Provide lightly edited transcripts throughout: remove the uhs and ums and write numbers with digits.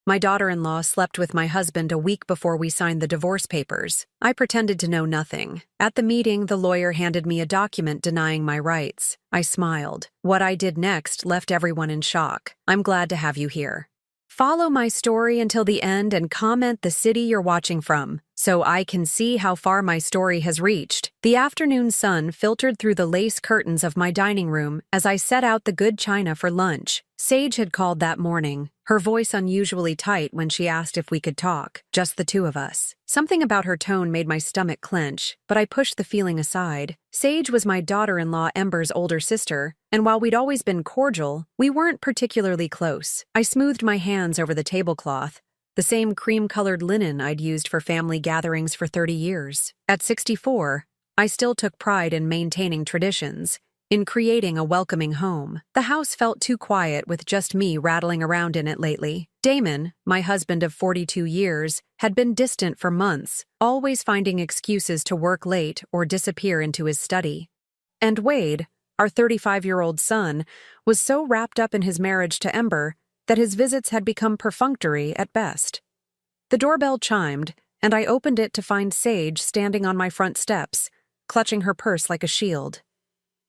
My daughter-in-law slept with my husband a week before we signed the divorce papers. I pretended to know nothing. At the meeting, the lawyer handed me a document denying my rights. I smiled. What I did next left everyone in shock. I'm glad to have you here. Follow my story until the end and comment the city you're watching from, so I can see how far my story has reached. The afternoon sun filtered through the lace curtains of my dining room as I set out the good china for lunch. Sage had called that morning, her voice unusually tight when she asked if we could talk, just the two of us. Something about her tone made my stomach clench, but I pushed the feeling aside. Sage was my daughter-in-law Ember's older sister, and while we'd always been cordial, we weren't particularly close. I smoothed my hands over the tablecloth, the same cream-colored linen I'd used for family gatherings for 30 years. At 64, I still took pride in maintaining traditions, in creating a welcoming home. The house felt too quiet with just me rattling around in it lately. Damon, my husband of 42 years, had been distant for months, always finding excuses to work late or disappear into his study. And Wade, our 35-year-old son, was so wrapped up in his marriage to Ember that his visits had become perfunctory at best. The doorbell chimed, and I opened it to find Sage standing on my front steps, clutching her purse like a shield.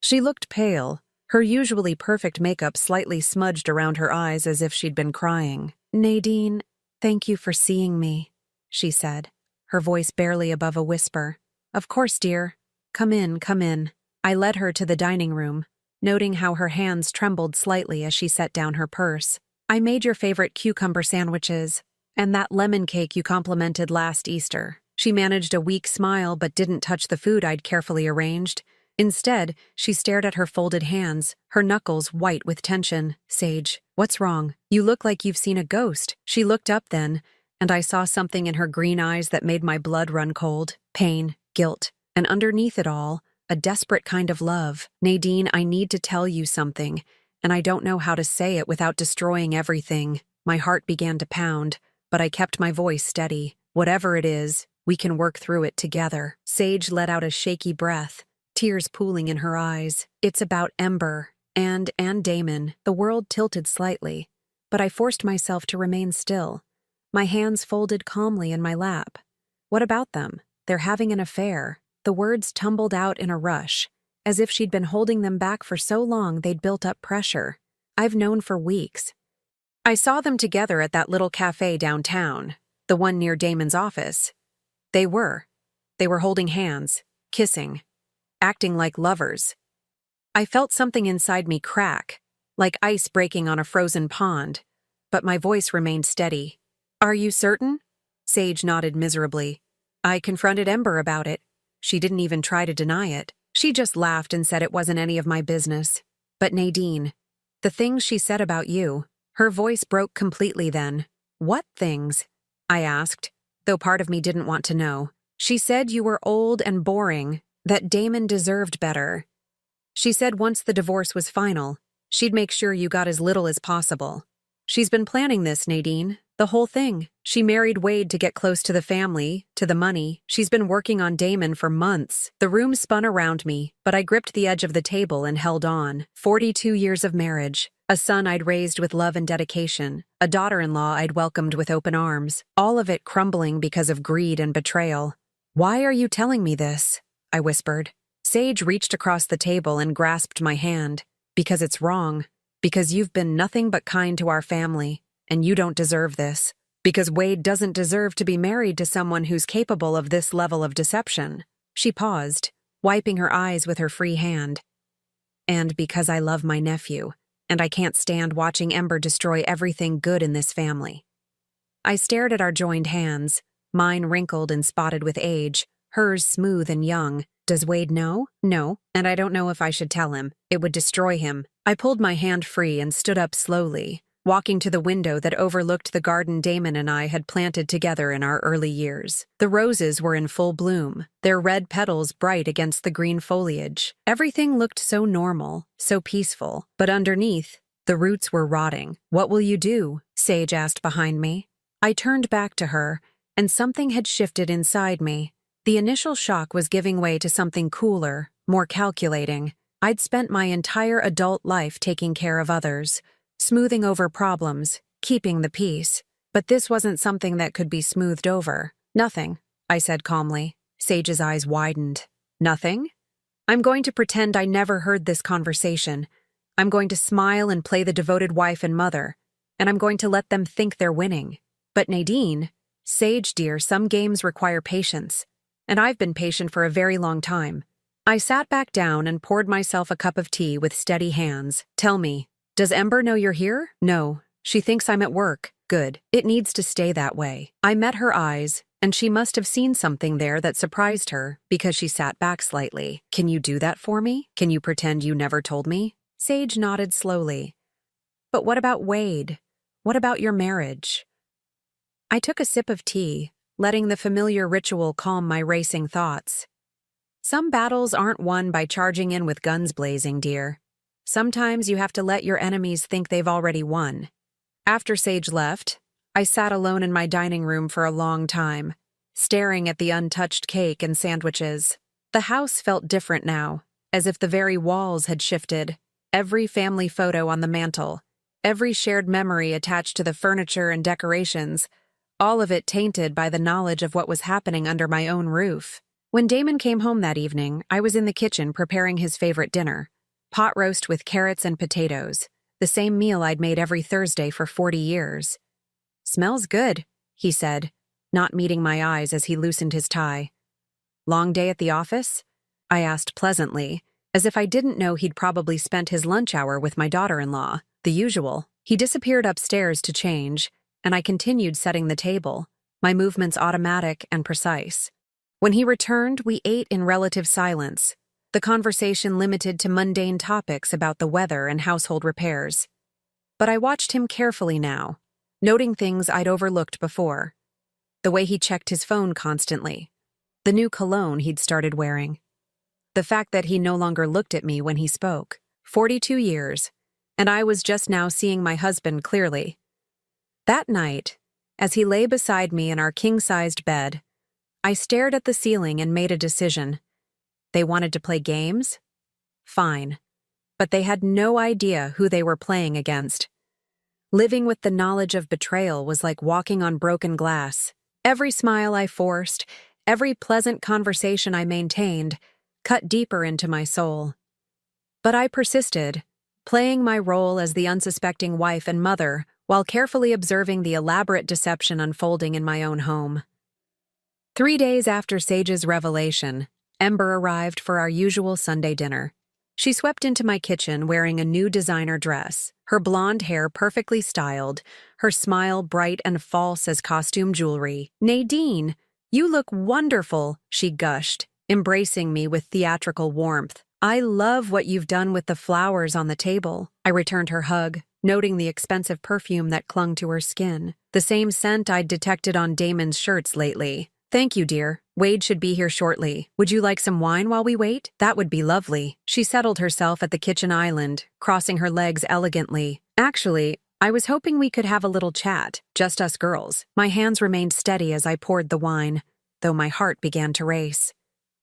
She looked pale, her usually perfect makeup slightly smudged around her eyes as if she'd been crying. "Nadine, thank you for seeing me," she said, her voice barely above a whisper. "Of course, dear. Come in, come in." I led her to the dining room, noting how her hands trembled slightly as she set down her purse. "I made your favorite cucumber sandwiches, and that lemon cake you complimented last Easter." She managed a weak smile but didn't touch the food I'd carefully arranged. Instead, she stared at her folded hands, her knuckles white with tension. "Sage, what's wrong? You look like you've seen a ghost." She looked up then, and I saw something in her green eyes that made my blood run cold. Pain, guilt, and underneath it all, a desperate kind of love. "Nadine, I need to tell you something, and I don't know how to say it without destroying everything." My heart began to pound, but I kept my voice steady. "Whatever it is, we can work through it together." Sage let out a shaky breath, tears pooling in her eyes. "It's about Ember and Damon." The world tilted slightly, but I forced myself to remain still, my hands folded calmly in my lap. "What about them? They're having an affair." The words tumbled out in a rush, as if she'd been holding them back for so long they'd built up pressure. "I've known for weeks. I saw them together at that little cafe downtown, the one near Damon's office. They were holding hands, kissing, acting like lovers." I felt something inside me crack, like ice breaking on a frozen pond, but my voice remained steady. "Are you certain?" Sage nodded miserably. "I confronted Ember about it. She didn't even try to deny it. She just laughed and said it wasn't any of my business. But Nadine, the things she said about you." Her voice broke completely then. "What things?" I asked, though part of me didn't want to know. "She said you were old and boring, that Damon deserved better. She said once the divorce was final, she'd make sure you got as little as possible. She's been planning this, Nadine, the whole thing. She married Wade to get close to the family, to the money. She's been working on Damon for months." The room spun around me, but I gripped the edge of the table and held on. 42 years of marriage, a son I'd raised with love and dedication, a daughter-in-law I'd welcomed with open arms, all of it crumbling because of greed and betrayal. "Why are you telling me this?" I whispered. Sage reached across the table and grasped my hand. "Because it's wrong. Because you've been nothing but kind to our family, and you don't deserve this. Because Wade doesn't deserve to be married to someone who's capable of this level of deception." She paused, wiping her eyes with her free hand. "And because I love my nephew, and I can't stand watching Ember destroy everything good in this family." I stared at our joined hands, mine wrinkled and spotted with age, hers smooth and young. "Does Wade know?" "No, and I don't know if I should tell him. It would destroy him." I pulled my hand free and stood up slowly, walking to the window that overlooked the garden Damon and I had planted together in our early years. The roses were in full bloom, their red petals bright against the green foliage. Everything looked so normal, so peaceful, but underneath, the roots were rotting. "What will you do?" Sage asked behind me. I turned back to her, and something had shifted inside me. The initial shock was giving way to something cooler, more calculating. I'd spent my entire adult life taking care of others, smoothing over problems, keeping the peace. But this wasn't something that could be smoothed over. Nothing, I said calmly. Sage's eyes widened. Nothing? I'm going to pretend I never heard this conversation. I'm going to smile and play the devoted wife and mother. And I'm going to let them think they're winning. But Nadine, Sage dear, some games require patience. And I've been patient for a very long time. I sat back down and poured myself a cup of tea with steady hands. Tell me, does Ember know you're here? No. She thinks I'm at work. Good. It needs to stay that way. I met her eyes, and she must have seen something there that surprised her because she sat back slightly. Can you do that for me? Can you pretend you never told me? Sage nodded slowly. But what about Wade? What about your marriage? I took a sip of tea, letting the familiar ritual calm my racing thoughts. Some battles aren't won by charging in with guns blazing, dear. Sometimes you have to let your enemies think they've already won. After Sage left, I sat alone in my dining room for a long time, staring at the untouched cake and sandwiches. The house felt different now, as if the very walls had shifted. Every family photo on the mantel, every shared memory attached to the furniture and decorations, all of it tainted by the knowledge of what was happening under my own roof. When Damon came home that evening, I was in the kitchen preparing his favorite dinner, pot roast with carrots and potatoes, the same meal I'd made every Thursday for 40 years. Smells good, he said, not meeting my eyes as he loosened his tie. Long day at the office? I asked pleasantly, as if I didn't know he'd probably spent his lunch hour with my daughter-in-law, the usual. He disappeared upstairs to change, and I continued setting the table, my movements automatic and precise. When he returned, we ate in relative silence, the conversation limited to mundane topics about the weather and household repairs. But I watched him carefully now, noting things I'd overlooked before. The way he checked his phone constantly, the new cologne he'd started wearing, the fact that he no longer looked at me when he spoke. 42 years, and I was just now seeing my husband clearly. That night, as he lay beside me in our king-sized bed, I stared at the ceiling and made a decision. They wanted to play games? Fine. But they had no idea who they were playing against. Living with the knowledge of betrayal was like walking on broken glass. Every smile I forced, every pleasant conversation I maintained, cut deeper into my soul. But I persisted, playing my role as the unsuspecting wife and mother while carefully observing the elaborate deception unfolding in my own home. 3 days after Sage's revelation, Ember arrived for our usual Sunday dinner. She swept into my kitchen wearing a new designer dress, her blonde hair perfectly styled, her smile bright and false as costume jewelry. "Nadine, you look wonderful," she gushed, embracing me with theatrical warmth. "I love what you've done with the flowers on the table." I returned her hug, noting the expensive perfume that clung to her skin, the same scent I'd detected on Damon's shirts lately. "Thank you, dear. Wade should be here shortly. Would you like some wine while we wait?" "That would be lovely." She settled herself at the kitchen island, crossing her legs elegantly. "Actually, I was hoping we could have a little chat, just us girls." My hands remained steady as I poured the wine, though my heart began to race.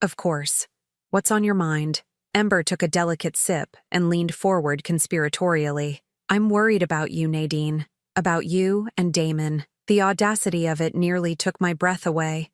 "Of course. What's on your mind?" Ember took a delicate sip and leaned forward conspiratorially. "I'm worried about you, Nadine. About you and Damon." The audacity of it nearly took my breath away.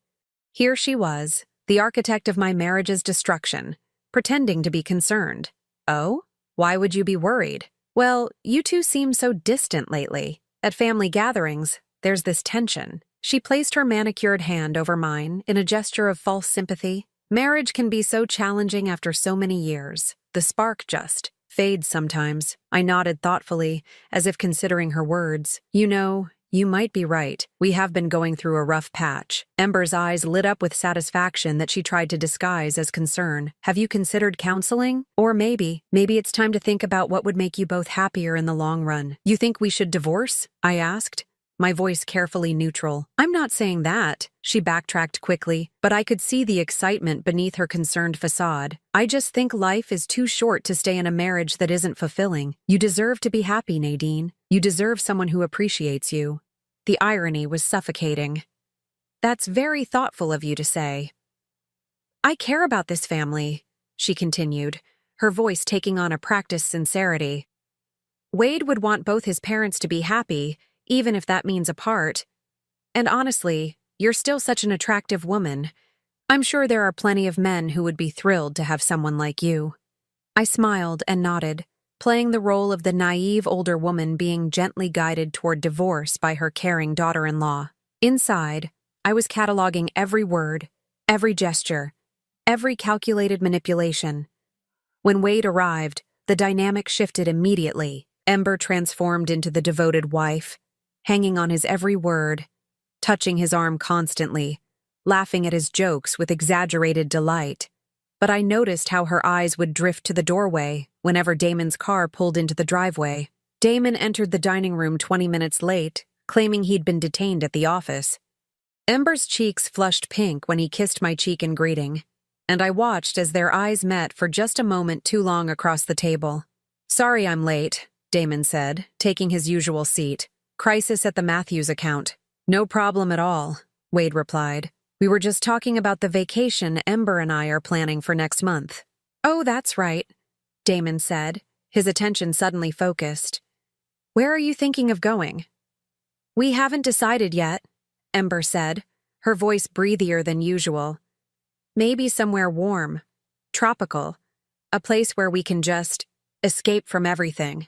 Here she was, the architect of my marriage's destruction, pretending to be concerned. "Oh? Why would you be worried?" "Well, you two seem so distant lately. At family gatherings, there's this tension." She placed her manicured hand over mine in a gesture of false sympathy. "Marriage can be so challenging after so many years. The spark just fades sometimes." I nodded thoughtfully, as if considering her words. "You know, you might be right. We have been going through a rough patch." Ember's eyes lit up with satisfaction that she tried to disguise as concern. "Have you considered counseling? Or maybe it's time to think about what would make you both happier in the long run." "You think we should divorce?" I asked, my voice carefully neutral. "I'm not saying that," she backtracked quickly, but I could see the excitement beneath her concerned facade. "I just think life is too short to stay in a marriage that isn't fulfilling. You deserve to be happy, Nadine. You deserve someone who appreciates you." The irony was suffocating. "That's very thoughtful of you to say." "I care about this family," she continued, her voice taking on a practiced sincerity. "Wade would want both his parents to be happy, even if that means apart. And honestly, you're still such an attractive woman. I'm sure there are plenty of men who would be thrilled to have someone like you." I smiled and nodded, playing the role of the naive older woman being gently guided toward divorce by her caring daughter-in-law. Inside, I was cataloging every word, every gesture, every calculated manipulation. When Wade arrived, the dynamic shifted immediately. Ember transformed into the devoted wife, hanging on his every word, touching his arm constantly, laughing at his jokes with exaggerated delight. But I noticed how her eyes would drift to the doorway whenever Damon's car pulled into the driveway. Damon entered the dining room 20 minutes late, claiming he'd been detained at the office. Ember's cheeks flushed pink when he kissed my cheek in greeting, and I watched as their eyes met for just a moment too long across the table. "Sorry I'm late," Damon said, taking his usual seat. "Crisis at the Matthews account." "No problem at all," Wade replied. "We were just talking about the vacation Ember and I are planning for next month." "Oh, that's right," Damon said, his attention suddenly focused. "Where are you thinking of going?" "We haven't decided yet," Ember said, her voice breathier than usual. "Maybe somewhere warm, tropical, a place where we can just escape from everything."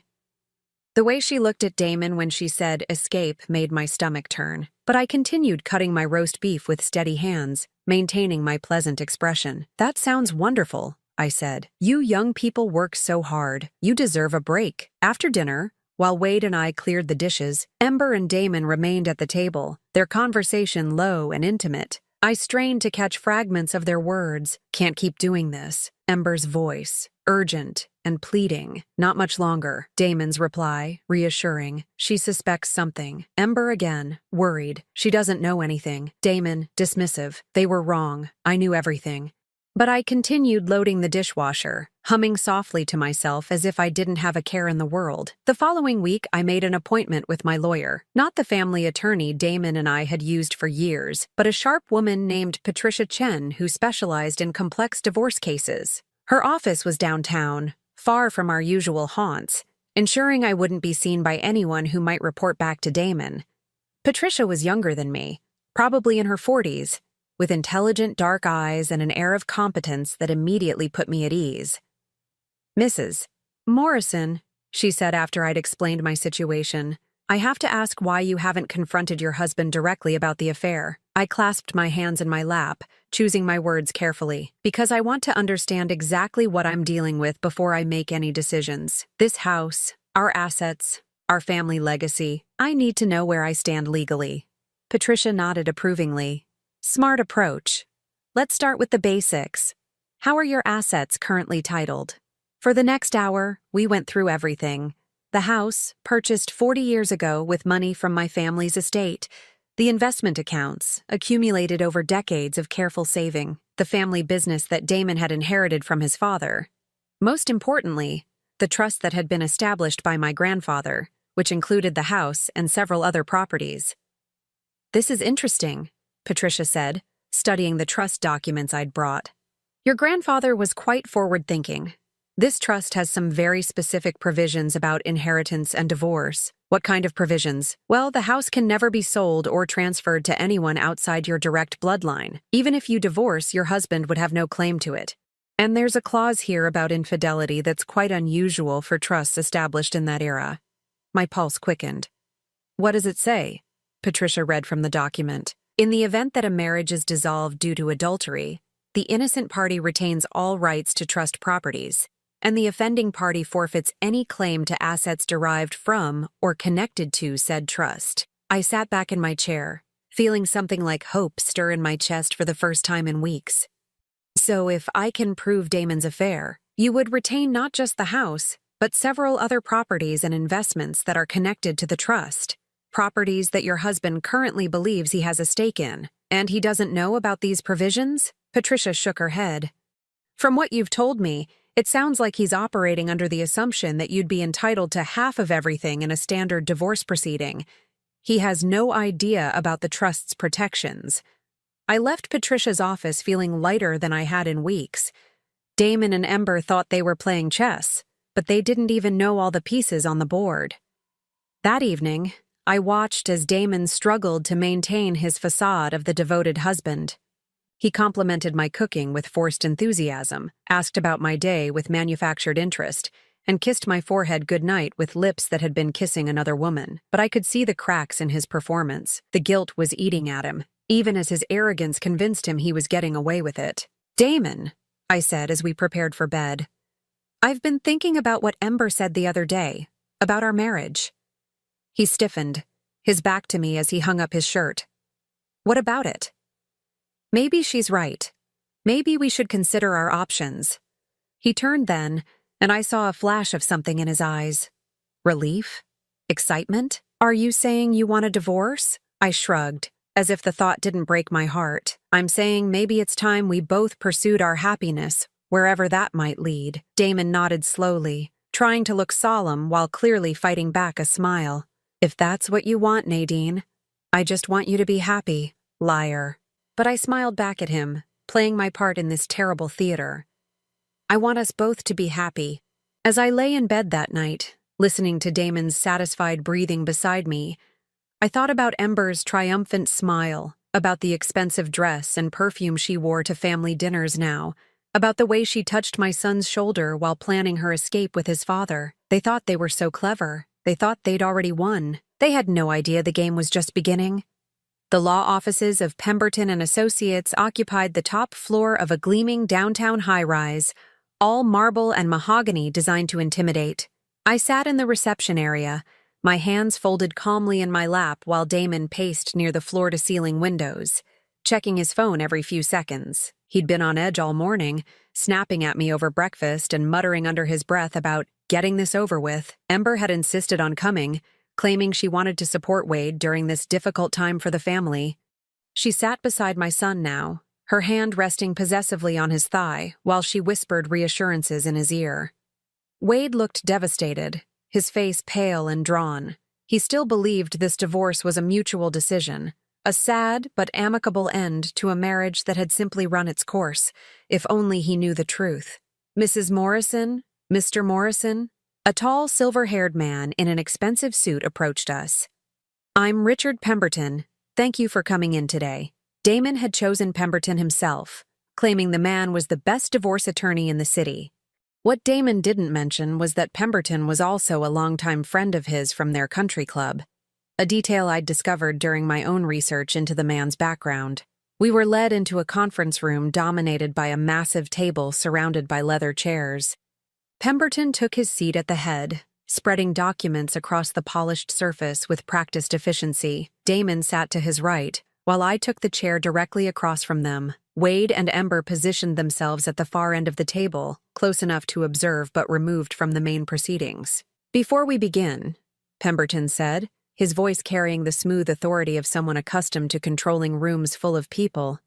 The way she looked at Damon when she said escape made my stomach turn, but I continued cutting my roast beef with steady hands, maintaining my pleasant expression. "That sounds wonderful," I said. "You young people work so hard. You deserve a break." After dinner, while Wade and I cleared the dishes, Ember and Damon remained at the table, their conversation low and intimate. I strained to catch fragments of their words. "Can't keep doing this." Ember's voice, urgent and pleading. "Not much longer." Damon's reply, reassuring. "She suspects something." Ember again, worried. "She doesn't know anything." Damon, dismissive. "They were wrong. I knew everything." But I continued loading the dishwasher, humming softly to myself as if I didn't have a care in the world. The following week, I made an appointment with my lawyer, not the family attorney Damon and I had used for years, but a sharp woman named Patricia Chen who specialized in complex divorce cases. Her office was downtown, far from our usual haunts, ensuring I wouldn't be seen by anyone who might report back to Damon. Patricia was younger than me, probably in her 40s, with intelligent dark eyes and an air of competence that immediately put me at ease. "Mrs. Morrison," she said after I'd explained my situation, "I have to ask why you haven't confronted your husband directly about the affair." I clasped my hands in my lap, choosing my words carefully, "because I want to understand exactly what I'm dealing with before I make any decisions. This house, our assets, our family legacy, I need to know where I stand legally." Patricia nodded approvingly. "Smart approach. Let's start with the basics. How are your assets currently titled?" For the next hour, we went through everything. The house, purchased 40 years ago with money from my family's estate. The investment accounts, accumulated over decades of careful saving. The family business that Damon had inherited from his father. Most importantly, the trust that had been established by my grandfather, which included the house and several other properties. "This is interesting," Patricia said, studying the trust documents I'd brought. "Your grandfather was quite forward-thinking. This trust has some very specific provisions about inheritance and divorce." "What kind of provisions?" "Well, the house can never be sold or transferred to anyone outside your direct bloodline. Even if you divorce, your husband would have no claim to it. And there's a clause here about infidelity that's quite unusual for trusts established in that era." My pulse quickened. "What does it say?" Patricia read from the document. "In the event that a marriage is dissolved due to adultery, the innocent party retains all rights to trust properties, and the offending party forfeits any claim to assets derived from or connected to said trust." I sat back in my chair, feeling something like hope stir in my chest for the first time in weeks. "So if I can prove Damon's affair, you would retain not just the house, but several other properties and investments that are connected to the trust. Properties that your husband currently believes he has a stake in, and he doesn't know about these provisions?" Patricia shook her head. "From what you've told me, it sounds like he's operating under the assumption that you'd be entitled to half of everything in a standard divorce proceeding. He has no idea about the trust's protections." I left Patricia's office feeling lighter than I had in weeks. Damon and Ember thought they were playing chess, but they didn't even know all the pieces on the board. That evening, I watched as Damon struggled to maintain his facade of the devoted husband. He complimented my cooking with forced enthusiasm, asked about my day with manufactured interest, and kissed my forehead goodnight with lips that had been kissing another woman. But I could see the cracks in his performance. The guilt was eating at him, even as his arrogance convinced him he was getting away with it. "Damon," I said as we prepared for bed, "I've been thinking about what Ember said the other day, about our marriage." He stiffened, his back to me as he hung up his shirt. "What about it?" "Maybe she's right. Maybe we should consider our options." He turned then, and I saw a flash of something in his eyes. Relief? Excitement? "Are you saying you want a divorce?" I shrugged, as if the thought didn't break my heart. "I'm saying maybe it's time we both pursued our happiness, wherever that might lead." Damon nodded slowly, trying to look solemn while clearly fighting back a smile. "If that's what you want, Nadine, I just want you to be happy, liar." But I smiled back at him, playing my part in this terrible theater. "I want us both to be happy." As I lay in bed that night, listening to Damon's satisfied breathing beside me, I thought about Ember's triumphant smile, about the expensive dress and perfume she wore to family dinners now, about the way she touched my son's shoulder while planning her escape with his father. They thought they were so clever. They thought they'd already won. They had no idea the game was just beginning. The law offices of Pemberton and Associates occupied the top floor of a gleaming downtown high-rise, all marble and mahogany designed to intimidate. I sat in the reception area, my hands folded calmly in my lap while Damon paced near the floor-to-ceiling windows, checking his phone every few seconds. He'd been on edge all morning, snapping at me over breakfast and muttering under his breath about getting this over with. Ember had insisted on coming, claiming she wanted to support Wade during this difficult time for the family. She sat beside my son now, her hand resting possessively on his thigh while she whispered reassurances in his ear. Wade looked devastated, his face pale and drawn. He still believed this divorce was a mutual decision, a sad but amicable end to a marriage that had simply run its course, if only he knew the truth. "Mrs. Morrison? Mr. Morrison?" A tall, silver-haired man in an expensive suit approached us. "I'm Richard Pemberton. Thank you for coming in today." Damon had chosen Pemberton himself, claiming the man was the best divorce attorney in the city. What Damon didn't mention was that Pemberton was also a longtime friend of his from their country club, a detail I'd discovered during my own research into the man's background. We were led into a conference room dominated by a massive table surrounded by leather chairs. Pemberton took his seat at the head, spreading documents across the polished surface with practiced efficiency. Damon sat to his right, while I took the chair directly across from them. Wade and Ember positioned themselves at the far end of the table, close enough to observe but removed from the main proceedings. "Before we begin," Pemberton said, his voice carrying the smooth authority of someone accustomed to controlling rooms full of people,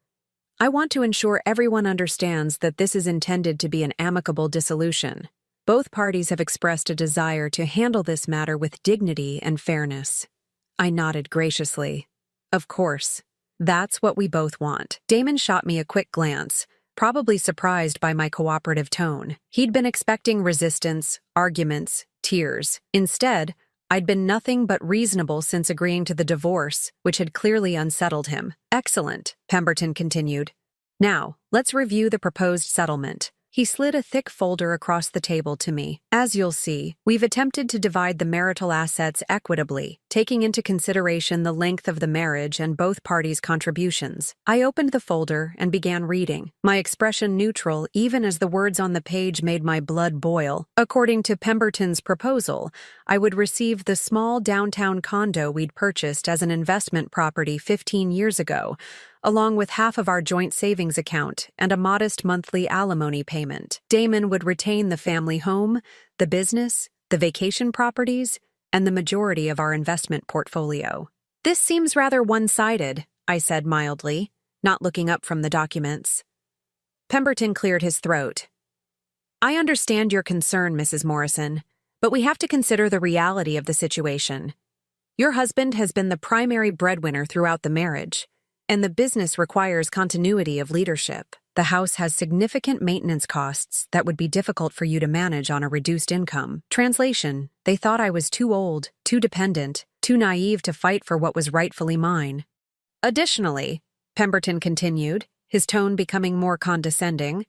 "I want to ensure everyone understands that this is intended to be an amicable dissolution. Both parties have expressed a desire to handle this matter with dignity and fairness." I nodded graciously. "Of course. That's what we both want." Damon shot me a quick glance, probably surprised by my cooperative tone. He'd been expecting resistance, arguments, tears. Instead, I'd been nothing but reasonable since agreeing to the divorce, which had clearly unsettled him. "Excellent," Pemberton continued. "Now, let's review the proposed settlement." He slid a thick folder across the table to me. "As you'll see, we've attempted to divide the marital assets equitably, taking into consideration the length of the marriage and both parties' contributions." I opened the folder and began reading, my expression neutral even as the words on the page made my blood boil. According to Pemberton's proposal, I would receive the small downtown condo we'd purchased as an investment property 15 years ago, along with half of our joint savings account and a modest monthly alimony payment. Damon would retain the family home, the business, the vacation properties, and the majority of our investment portfolio. "This seems rather one-sided," I said mildly, not looking up from the documents. Pemberton cleared his throat. "I understand your concern, Mrs. Morrison, but we have to consider the reality of the situation. Your husband has been the primary breadwinner throughout the marriage, and the business requires continuity of leadership. The house has significant maintenance costs that would be difficult for you to manage on a reduced income." Translation: they thought I was too old, too dependent, too naive to fight for what was rightfully mine. Additionally, Pemberton continued, his tone becoming more condescending,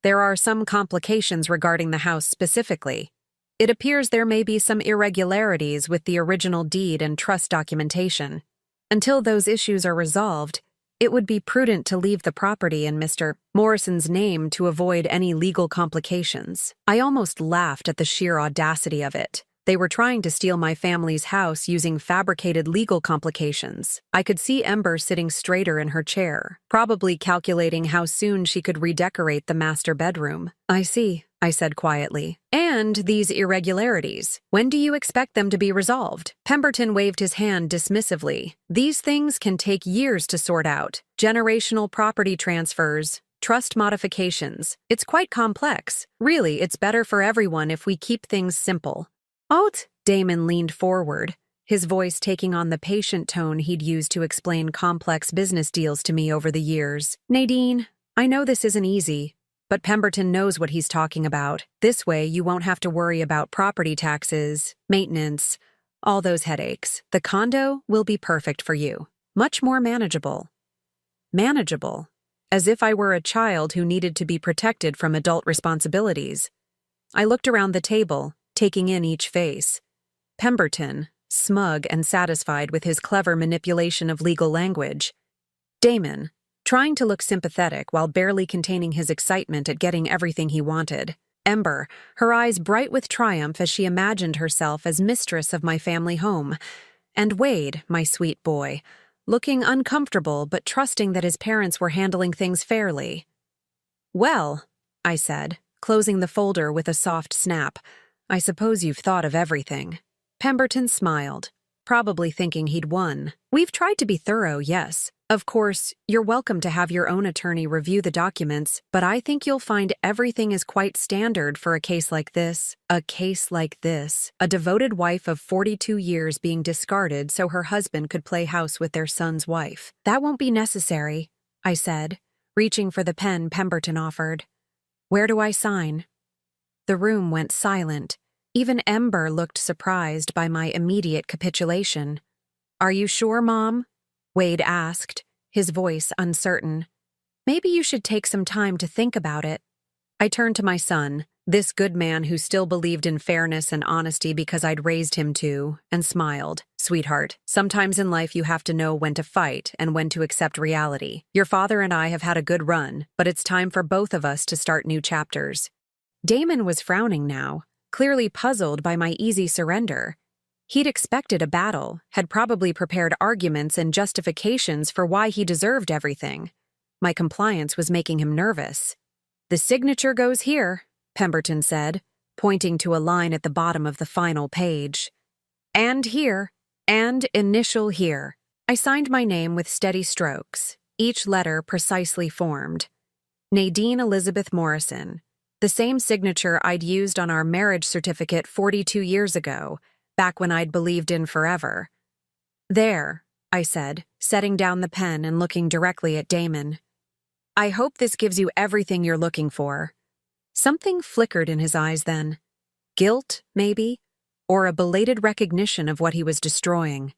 there are some complications regarding the house specifically. It appears there may be some irregularities with the original deed and trust documentation. Until those issues are resolved, it would be prudent to leave the property in Mr. Morrison's name to avoid any legal complications. I almost laughed at the sheer audacity of it. They were trying to steal my family's house using fabricated legal complications. I could see Ember sitting straighter in her chair, probably calculating how soon she could redecorate the master bedroom. I see, I said quietly. And these irregularities, when do you expect them to be resolved? Pemberton waved his hand dismissively. These things can take years to sort out. Generational property transfers, trust modifications. It's quite complex. Really, it's better for everyone if we keep things simple. Out! Damon leaned forward, his voice taking on the patient tone he'd used to explain complex business deals to me over the years. Nadine, I know this isn't easy, but Pemberton knows what he's talking about. This way, you won't have to worry about property taxes, maintenance, all those headaches. The condo will be perfect for you. Much more manageable. Manageable? As if I were a child who needed to be protected from adult responsibilities. I looked around the table, taking in each face. Pemberton, smug and satisfied with his clever manipulation of legal language. Damon, trying to look sympathetic while barely containing his excitement at getting everything he wanted. Ember, her eyes bright with triumph as she imagined herself as mistress of my family home. And Wade, my sweet boy, looking uncomfortable but trusting that his parents were handling things fairly. Well, I said, closing the folder with a soft snap, I suppose you've thought of everything. Pemberton smiled, probably thinking he'd won. We've tried to be thorough, yes. Of course, you're welcome to have your own attorney review the documents, but I think you'll find everything is quite standard for a case like this. A case like this. A devoted wife of 42 years being discarded so her husband could play house with their son's wife. That won't be necessary, I said, reaching for the pen Pemberton offered. Where do I sign? The room went silent. Even Ember looked surprised by my immediate capitulation. Are you sure, Mom? Wade asked, his voice uncertain. Maybe you should take some time to think about it. I turned to my son, this good man who still believed in fairness and honesty because I'd raised him to, and smiled. Sweetheart, sometimes in life you have to know when to fight and when to accept reality. Your father and I have had a good run, but it's time for both of us to start new chapters. Damon was frowning now, clearly puzzled by my easy surrender. He'd expected a battle, had probably prepared arguments and justifications for why he deserved everything. My compliance was making him nervous. The signature goes here, Pemberton said, pointing to a line at the bottom of the final page. And here, and initial here. I signed my name with steady strokes, each letter precisely formed. Nadine Elizabeth Morrison. The same signature I'd used on our marriage certificate 42 years ago, back when I'd believed in forever. There, I said, setting down the pen and looking directly at Damon. I hope this gives you everything you're looking for. Something flickered in his eyes then. Guilt, maybe, or a belated recognition of what he was destroying.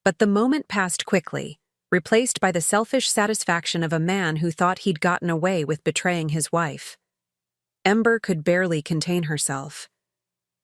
But the moment passed quickly, replaced by the selfish satisfaction of a man who thought he'd gotten away with betraying his wife. Ember could barely contain herself.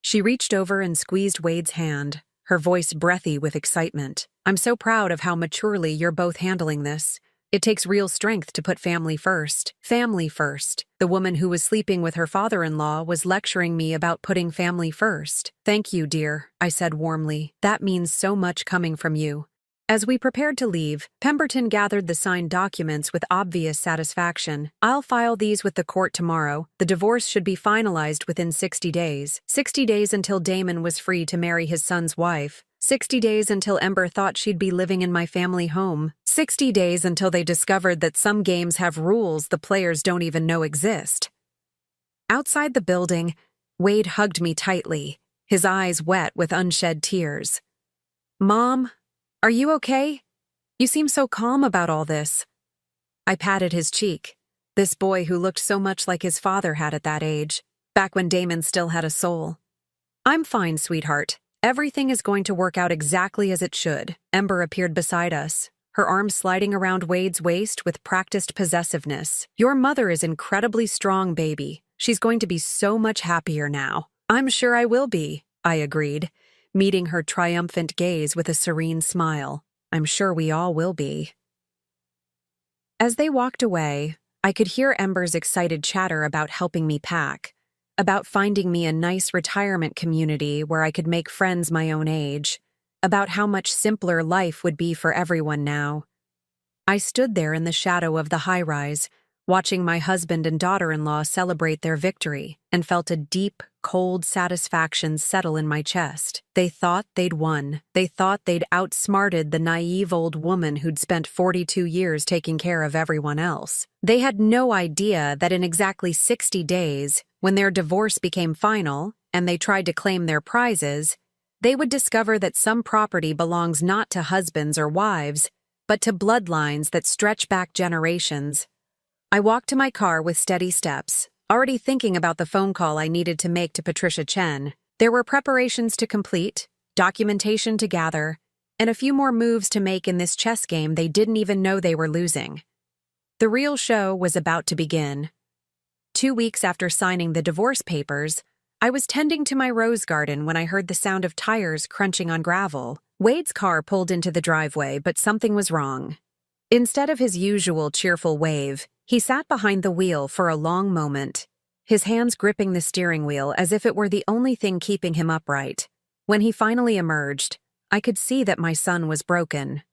She reached over and squeezed Wade's hand, her voice breathy with excitement. I'm so proud of how maturely you're both handling this. It takes real strength to put family first. Family first. The woman who was sleeping with her father-in-law was lecturing me about putting family first. Thank you, dear, I said warmly. That means so much coming from you. As we prepared to leave, Pemberton gathered the signed documents with obvious satisfaction. I'll file these with the court tomorrow. The divorce should be finalized within 60 days. 60 days until Damon was free to marry his son's wife. 60 days until Ember thought she'd be living in my family home. 60 days until they discovered that some games have rules the players don't even know exist. Outside the building, Wade hugged me tightly, his eyes wet with unshed tears. Mom, are you okay? You seem so calm about all this. I patted his cheek, this boy who looked so much like his father had at that age, back when Damon still had a soul. I'm fine, sweetheart. Everything is going to work out exactly as it should. Ember appeared beside us, her arms sliding around Wade's waist with practiced possessiveness. Your mother is incredibly strong, baby. She's going to be so much happier now. I'm sure I will be, I agreed, meeting her triumphant gaze with a serene smile. I'm sure we all will be. As they walked away, I could hear Ember's excited chatter about helping me pack, about finding me a nice retirement community where I could make friends my own age, about how much simpler life would be for everyone now. I stood there in the shadow of the high-rise, watching my husband and daughter-in-law celebrate their victory, and felt a deep, cold satisfaction settle in my chest. They thought they'd won. They thought they'd outsmarted the naive old woman who'd spent 42 years taking care of everyone else. They had no idea that in exactly 60 days, when their divorce became final and they tried to claim their prizes, they would discover that some property belongs not to husbands or wives, but to bloodlines that stretch back generations. I walked to my car with steady steps, already thinking about the phone call I needed to make to Patricia Chen. There were preparations to complete, documentation to gather, and a few more moves to make in this chess game they didn't even know they were losing. The real show was about to begin. 2 weeks after signing the divorce papers, I was tending to my rose garden when I heard the sound of tires crunching on gravel. Wade's car pulled into the driveway, but something was wrong. Instead of his usual cheerful wave, he sat behind the wheel for a long moment, his hands gripping the steering wheel as if it were the only thing keeping him upright. When he finally emerged, I could see that my son was broken.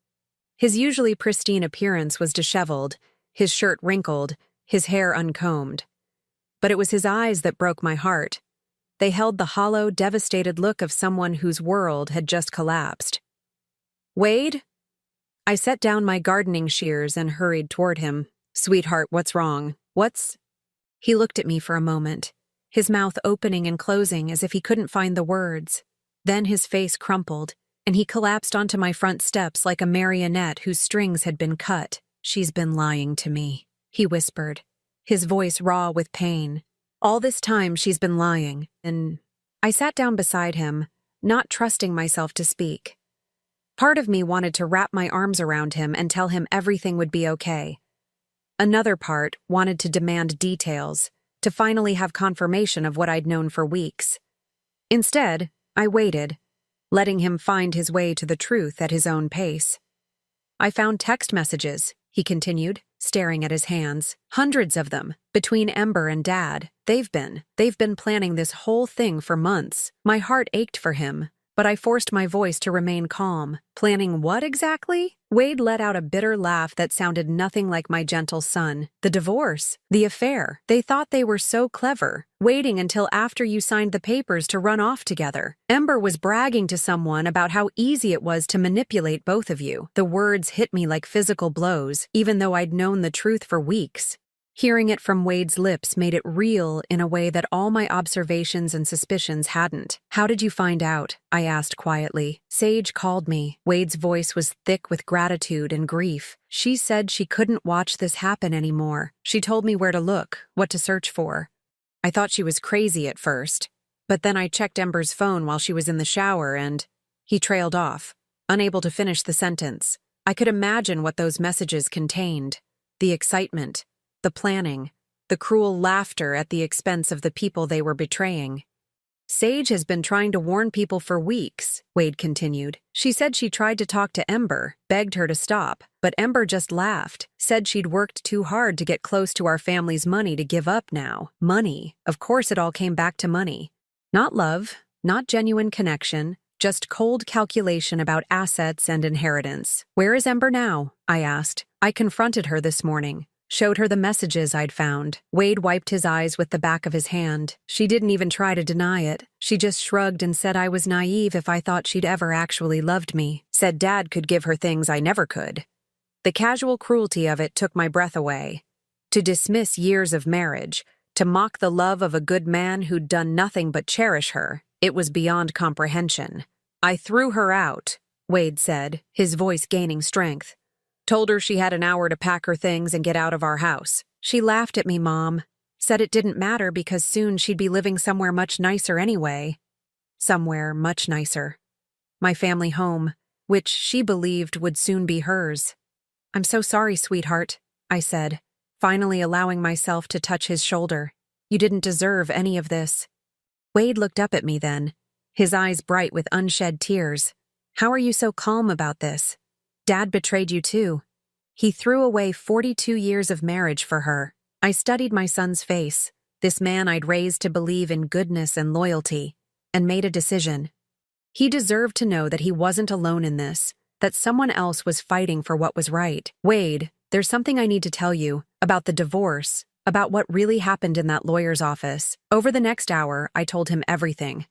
His usually pristine appearance was disheveled, his shirt wrinkled, his hair uncombed. But it was his eyes that broke my heart. They held the hollow, devastated look of someone whose world had just collapsed. "Wade?" I set down my gardening shears and hurried toward him. "Sweetheart, what's wrong? What's—" He looked at me for a moment, his mouth opening and closing as if he couldn't find the words. Then his face crumpled, and he collapsed onto my front steps like a marionette whose strings had been cut. "She's been lying to me," he whispered, his voice raw with pain. "All this time she's been lying, and—" I sat down beside him, not trusting myself to speak. Part of me wanted to wrap my arms around him and tell him everything would be okay. Another part wanted to demand details, to finally have confirmation of what I'd known for weeks. Instead, I waited, letting him find his way to the truth at his own pace. "I found text messages," he continued, staring at his hands. "Hundreds of them, between Ember and Dad. They've been planning this whole thing for months." My heart ached for him, but I forced my voice to remain calm. "Planning what exactly?" Wade let out a bitter laugh that sounded nothing like my gentle son. "The divorce, the affair. They thought they were so clever, waiting until after you signed the papers to run off together. Ember was bragging to someone about how easy it was to manipulate both of you." The words hit me like physical blows, even though I'd known the truth for weeks. Hearing it from Wade's lips made it real in a way that all my observations and suspicions hadn't. "How did you find out?" I asked quietly. "Sage called me." Wade's voice was thick with gratitude and grief. "She said she couldn't watch this happen anymore. She told me where to look, what to search for." I thought she was crazy at first, but then I checked Ember's phone while she was in the shower and— He trailed off, unable to finish the sentence. I could imagine what those messages contained. The excitement, the planning, the cruel laughter at the expense of the people they were betraying. "Sage has been trying to warn people for weeks," Wade continued. "She said she tried to talk to Ember, begged her to stop, but Ember just laughed, said she'd worked too hard to get close to our family's money to give up now. Money. Of course it all came back to money. Not love, not genuine connection, just cold calculation about assets and inheritance." "Where is Ember now?" I asked. "I confronted her this morning. Showed her the messages I'd found." Wade wiped his eyes with the back of his hand. "She didn't even try to deny it. She just shrugged and said I was naive if I thought she'd ever actually loved me. Said Dad could give her things I never could." The casual cruelty of it took my breath away. To dismiss years of marriage, to mock the love of a good man who'd done nothing but cherish her, it was beyond comprehension. "I threw her out," Wade said, his voice gaining strength. "Told her she had an hour to pack her things and get out of our house. She laughed at me, Mom. Said it didn't matter because soon she'd be living somewhere much nicer anyway." somewhere much nicer. My family home, which she believed would soon be hers. "I'm so sorry, sweetheart," I said, finally allowing myself to touch his shoulder. "You didn't deserve any of this." Wade looked up at me then, his eyes bright with unshed tears. "How are you so calm about this? Dad betrayed you too." He threw away 42 years of marriage for her. I studied my son's face, this man I'd raised to believe in goodness and loyalty, and made a decision. He deserved to know that he wasn't alone in this, that someone else was fighting for what was right. "Wade, there's something I need to tell you about the divorce, about what really happened in that lawyer's office." Over the next hour, I told him everything.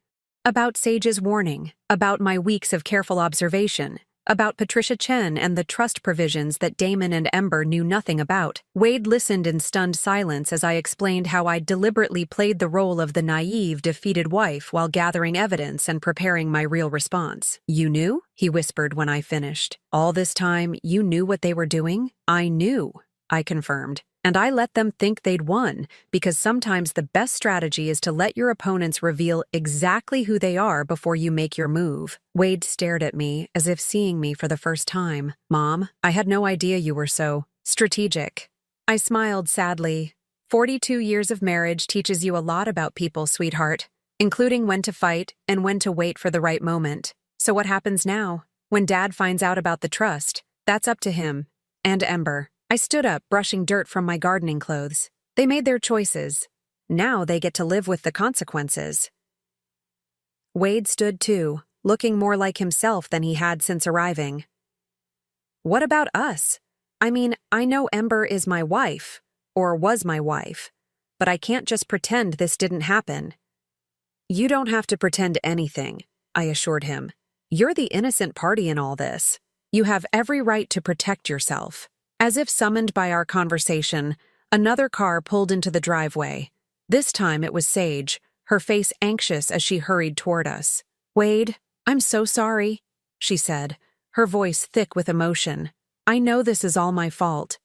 About Sage's warning, about my weeks of careful observation, about Patricia Chen and the trust provisions that Damon and Ember knew nothing about. Wade listened in stunned silence as I explained how I deliberately played the role of the naive, defeated wife while gathering evidence and preparing my real response. "You knew?" he whispered when I finished. "All this time, you knew what they were doing?" "I knew," I confirmed. "And I let them think they'd won, because sometimes the best strategy is to let your opponents reveal exactly who they are before you make your move." Wade stared at me as if seeing me for the first time. "Mom, I had no idea you were so strategic." I smiled sadly. 42 years of marriage teaches you a lot about people, sweetheart, including when to fight and when to wait for the right moment. So what happens now? When Dad finds out about the trust, that's up to him. And Ember. I stood up, brushing dirt from my gardening clothes. They made their choices. Now they get to live with the consequences. Wade stood too, looking more like himself than he had since arriving. "What about us? I mean, I know Ember is my wife, or was my wife, but I can't just pretend this didn't happen." "You don't have to pretend anything," I assured him. "You're the innocent party in all this. You have every right to protect yourself." As if summoned by our conversation, another car pulled into the driveway. This time it was Sage, her face anxious as she hurried toward us. "Wade, I'm so sorry," she said, her voice thick with emotion. "I know this is all my fault."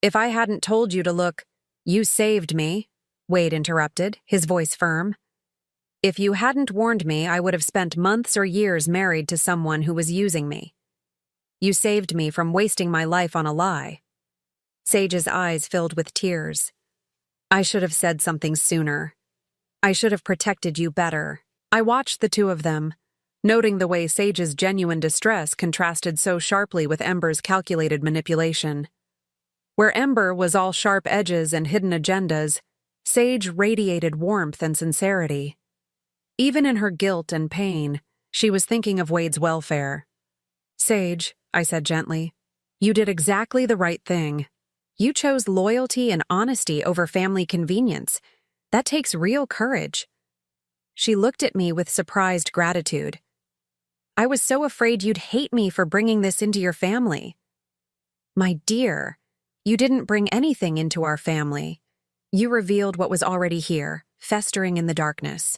"If I hadn't told you to look—" "You saved me," Wade interrupted, his voice firm. "If you hadn't warned me, I would have spent months or years married to someone who was using me. You saved me from wasting my life on a lie." Sage's eyes filled with tears. "I should have said something sooner. I should have protected you better." I watched the two of them, noting the way Sage's genuine distress contrasted so sharply with Ember's calculated manipulation. Where Ember was all sharp edges and hidden agendas, Sage radiated warmth and sincerity. Even in her guilt and pain, she was thinking of Wade's welfare. "Sage," I said gently, "you did exactly the right thing. You chose loyalty and honesty over family convenience. That takes real courage." She looked at me with surprised gratitude. "I was so afraid you'd hate me for bringing this into your family." "My dear, you didn't bring anything into our family. You revealed what was already here, festering in the darkness.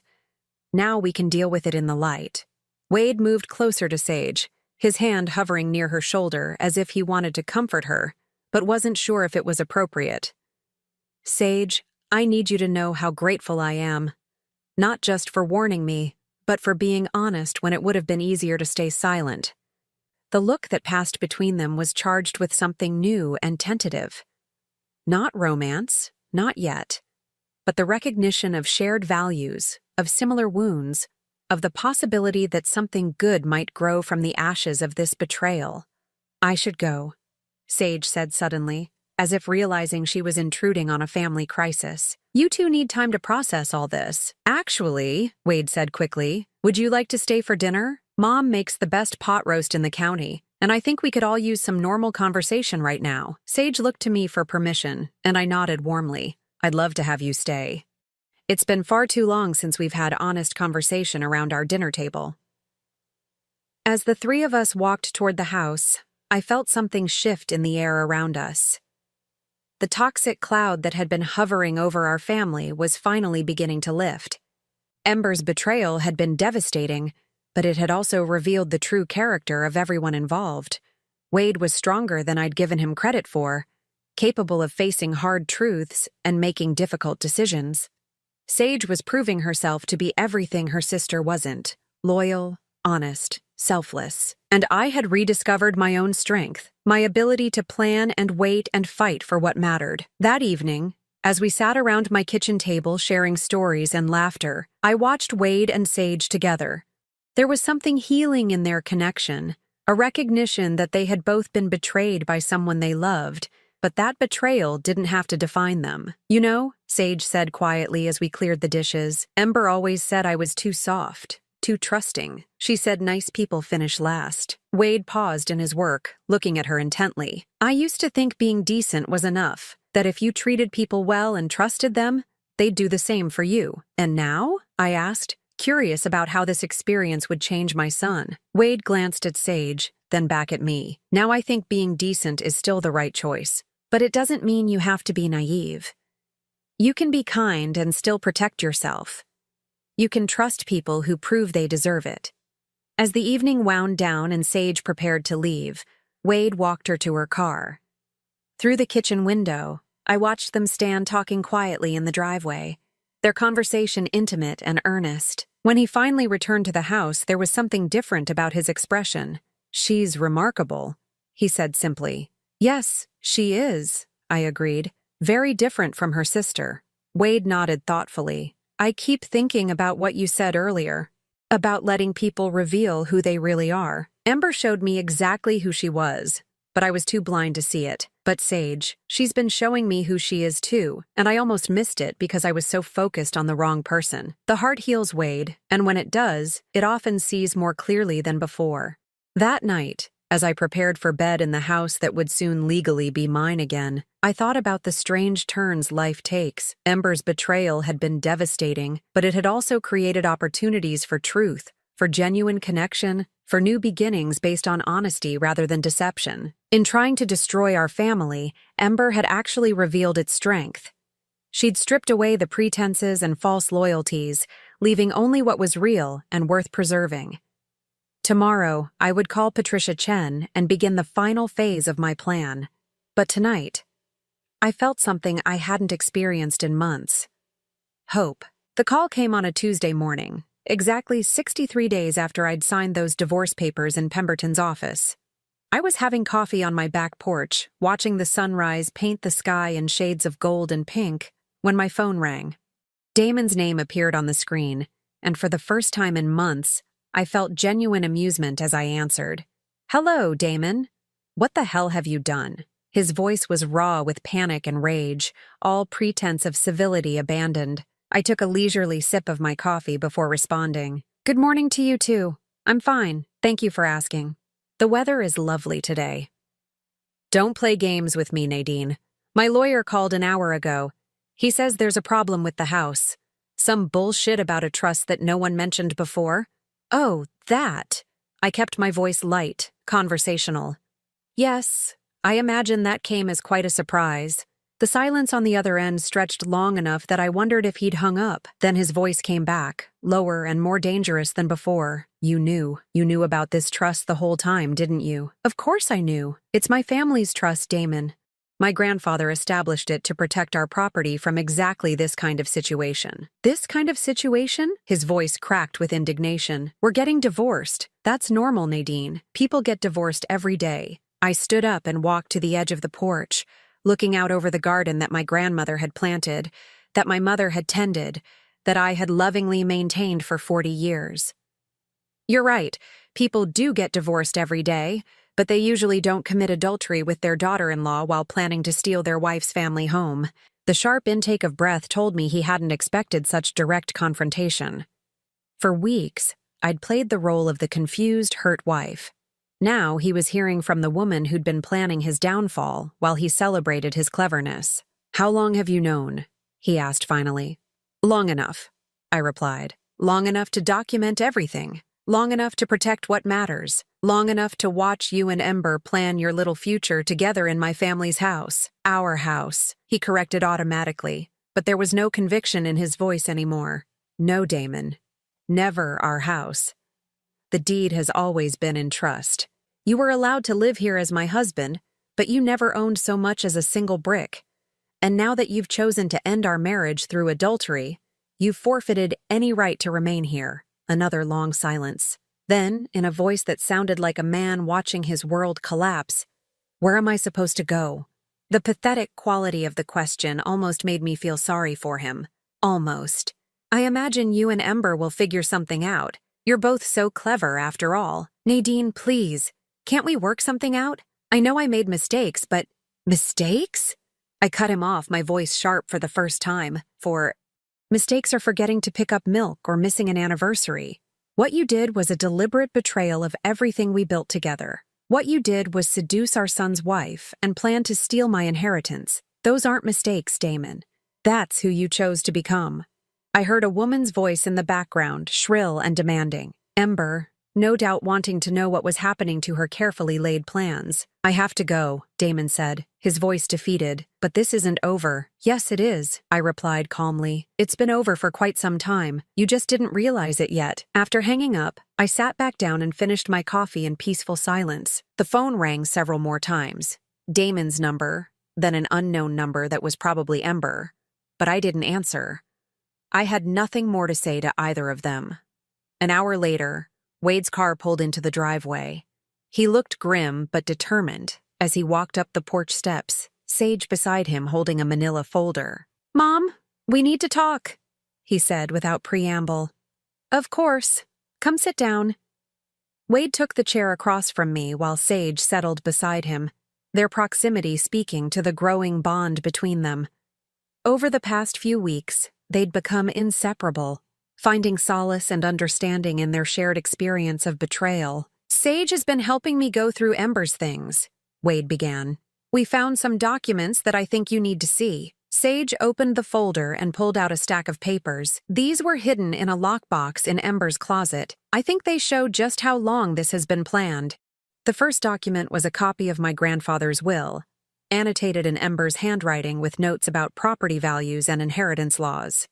Now we can deal with it in the light." Wade moved closer to Sage, his hand hovering near her shoulder as if he wanted to comfort her, but wasn't sure if it was appropriate. "Sage, I need you to know how grateful I am. Not just for warning me, but for being honest when it would have been easier to stay silent." The look that passed between them was charged with something new and tentative. Not romance, not yet, but the recognition of shared values, of similar wounds, of the possibility that something good might grow from the ashes of this betrayal. "I should go," Sage said suddenly, as if realizing she was intruding on a family crisis. "You two need time to process all this." "Actually," Wade said quickly, "would you like to stay for dinner? Mom makes the best pot roast in the county, and I think we could all use some normal conversation right now." Sage looked to me for permission, and I nodded warmly. "I'd love to have you stay. It's been far too long since we've had honest conversation around our dinner table." As the three of us walked toward the house, I felt something shift in the air around us. The toxic cloud that had been hovering over our family was finally beginning to lift. Ember's betrayal had been devastating, but it had also revealed the true character of everyone involved. Wade was stronger than I'd given him credit for, capable of facing hard truths and making difficult decisions. Sage was proving herself to be everything her sister wasn't, loyal, honest, selfless. And I had rediscovered my own strength, my ability to plan and wait and fight for what mattered. That evening, as we sat around my kitchen table sharing stories and laughter, I watched Wade and Sage together. There was something healing in their connection, a recognition that they had both been betrayed by someone they loved, but that betrayal didn't have to define them. You know, Sage said quietly as we cleared the dishes, Ember always said I was too soft, too trusting. She said nice people finish last. Wade paused in his work, looking at her intently. I used to think being decent was enough, that if you treated people well and trusted them, they'd do the same for you. And now? I asked, curious about how this experience would change my son. Wade glanced at Sage, then back at me. Now I think being decent is still the right choice. But it doesn't mean you have to be naive. You can be kind and still protect yourself. You can trust people who prove they deserve it. As the evening wound down and Sage prepared to leave, Wade walked her to her car. Through the kitchen window, I watched them stand talking quietly in the driveway, their conversation intimate and earnest. When he finally returned to the house, there was something different about his expression. "She's remarkable," he said simply. "Yes, she is," I agreed. "Very different from her sister." Wade nodded thoughtfully. "I keep thinking about what you said earlier, about letting people reveal who they really are. Ember showed me exactly who she was, but I was too blind to see it. But Sage, she's been showing me who she is too, and I almost missed it because I was so focused on the wrong person. The heart heals, Wade, and when it does, it often sees more clearly than before." That night, as I prepared for bed in the house that would soon legally be mine again, I thought about the strange turns life takes. Ember's betrayal had been devastating, but it had also created opportunities for truth, for genuine connection, for new beginnings based on honesty rather than deception. In trying to destroy our family, Ember had actually revealed its strength. She'd stripped away the pretenses and false loyalties, leaving only what was real and worth preserving. Tomorrow, I would call Patricia Chen and begin the final phase of my plan. But tonight, I felt something I hadn't experienced in months. Hope. The call came on a Tuesday morning, exactly 63 days after I'd signed those divorce papers in Pemberton's office. I was having coffee on my back porch, watching the sunrise paint the sky in shades of gold and pink, when my phone rang. Damon's name appeared on the screen, and for the first time in months, I felt genuine amusement as I answered. "Hello, Damon. What the hell have you done?" His voice was raw with panic and rage, all pretense of civility abandoned. I took a leisurely sip of my coffee before responding. "Good morning to you too. I'm fine, thank you for asking. The weather is lovely today." "Don't play games with me, Nadine. My lawyer called an hour ago. He says there's a problem with the house. Some bullshit about a trust that no one mentioned before." "Oh, that." I kept my voice light, conversational. "Yes, I imagine that came as quite a surprise." The silence on the other end stretched long enough that I wondered if he'd hung up. Then his voice came back, lower and more dangerous than before. You knew about this trust the whole time, didn't you?" "Of course I knew. It's my family's trust, Damon. My grandfather established it to protect our property from exactly this kind of situation." "This kind of situation?" His voice cracked with indignation. "We're getting divorced. That's normal, Nadine. People get divorced every day." I stood up and walked to the edge of the porch, looking out over the garden that my grandmother had planted, that my mother had tended, that I had lovingly maintained for 40 years. "You're right. People do get divorced every day, but they usually don't commit adultery with their daughter-in-law while planning to steal their wife's family home." The sharp intake of breath told me he hadn't expected such direct confrontation. For weeks, I'd played the role of the confused, hurt wife. Now he was hearing from the woman who'd been planning his downfall while he celebrated his cleverness. "How long have you known?" he asked finally. "Long enough," I replied. "Long enough to document everything. Long enough to protect what matters. Long enough to watch you and Ember plan your little future together in my family's house." "Our house," he corrected automatically, but there was no conviction in his voice anymore. "No, Damon. Never our house. The deed has always been in trust. You were allowed to live here as my husband, but you never owned so much as a single brick. And now that you've chosen to end our marriage through adultery, you've forfeited any right to remain here." Another long silence. Then, in a voice that sounded like a man watching his world collapse, "Where am I supposed to go?" The pathetic quality of the question almost made me feel sorry for him. Almost. "I imagine you and Ember will figure something out. You're both so clever, after all. Nadine, please. Can't we work something out? I know I made mistakes, but—" "Mistakes?" I cut him off, my voice sharp for the first time. Mistakes are forgetting to pick up milk or missing an anniversary. What you did was a deliberate betrayal of everything we built together. What you did was seduce our son's wife and plan to steal my inheritance. Those aren't mistakes, Damon. That's who you chose to become." I heard a woman's voice in the background, shrill and demanding. Ember, no doubt wanting to know what was happening to her carefully laid plans. "I have to go," Damon said, his voice defeated. "But this isn't over." "Yes, it is," I replied calmly. "It's been over for quite some time. You just didn't realize it yet." After hanging up, I sat back down and finished my coffee in peaceful silence. The phone rang several more times. Damon's number, then an unknown number that was probably Ember. But I didn't answer. I had nothing more to say to either of them. An hour later, Wade's car pulled into the driveway. He looked grim but determined as he walked up the porch steps, Sage beside him holding a manila folder. "Mom, we need to talk," he said without preamble. "Of course. Come sit down." Wade took the chair across from me while Sage settled beside him, their proximity speaking to the growing bond between them. Over the past few weeks, they'd become inseparable, finding solace and understanding in their shared experience of betrayal. "Sage has been helping me go through Ember's things," Wade began. "We found some documents that I think you need to see." Sage opened the folder and pulled out a stack of papers. These were hidden in a lockbox in Ember's closet. "I think they show just how long this has been planned." The first document was a copy of my grandfather's will, annotated in Ember's handwriting with notes about property values and inheritance laws.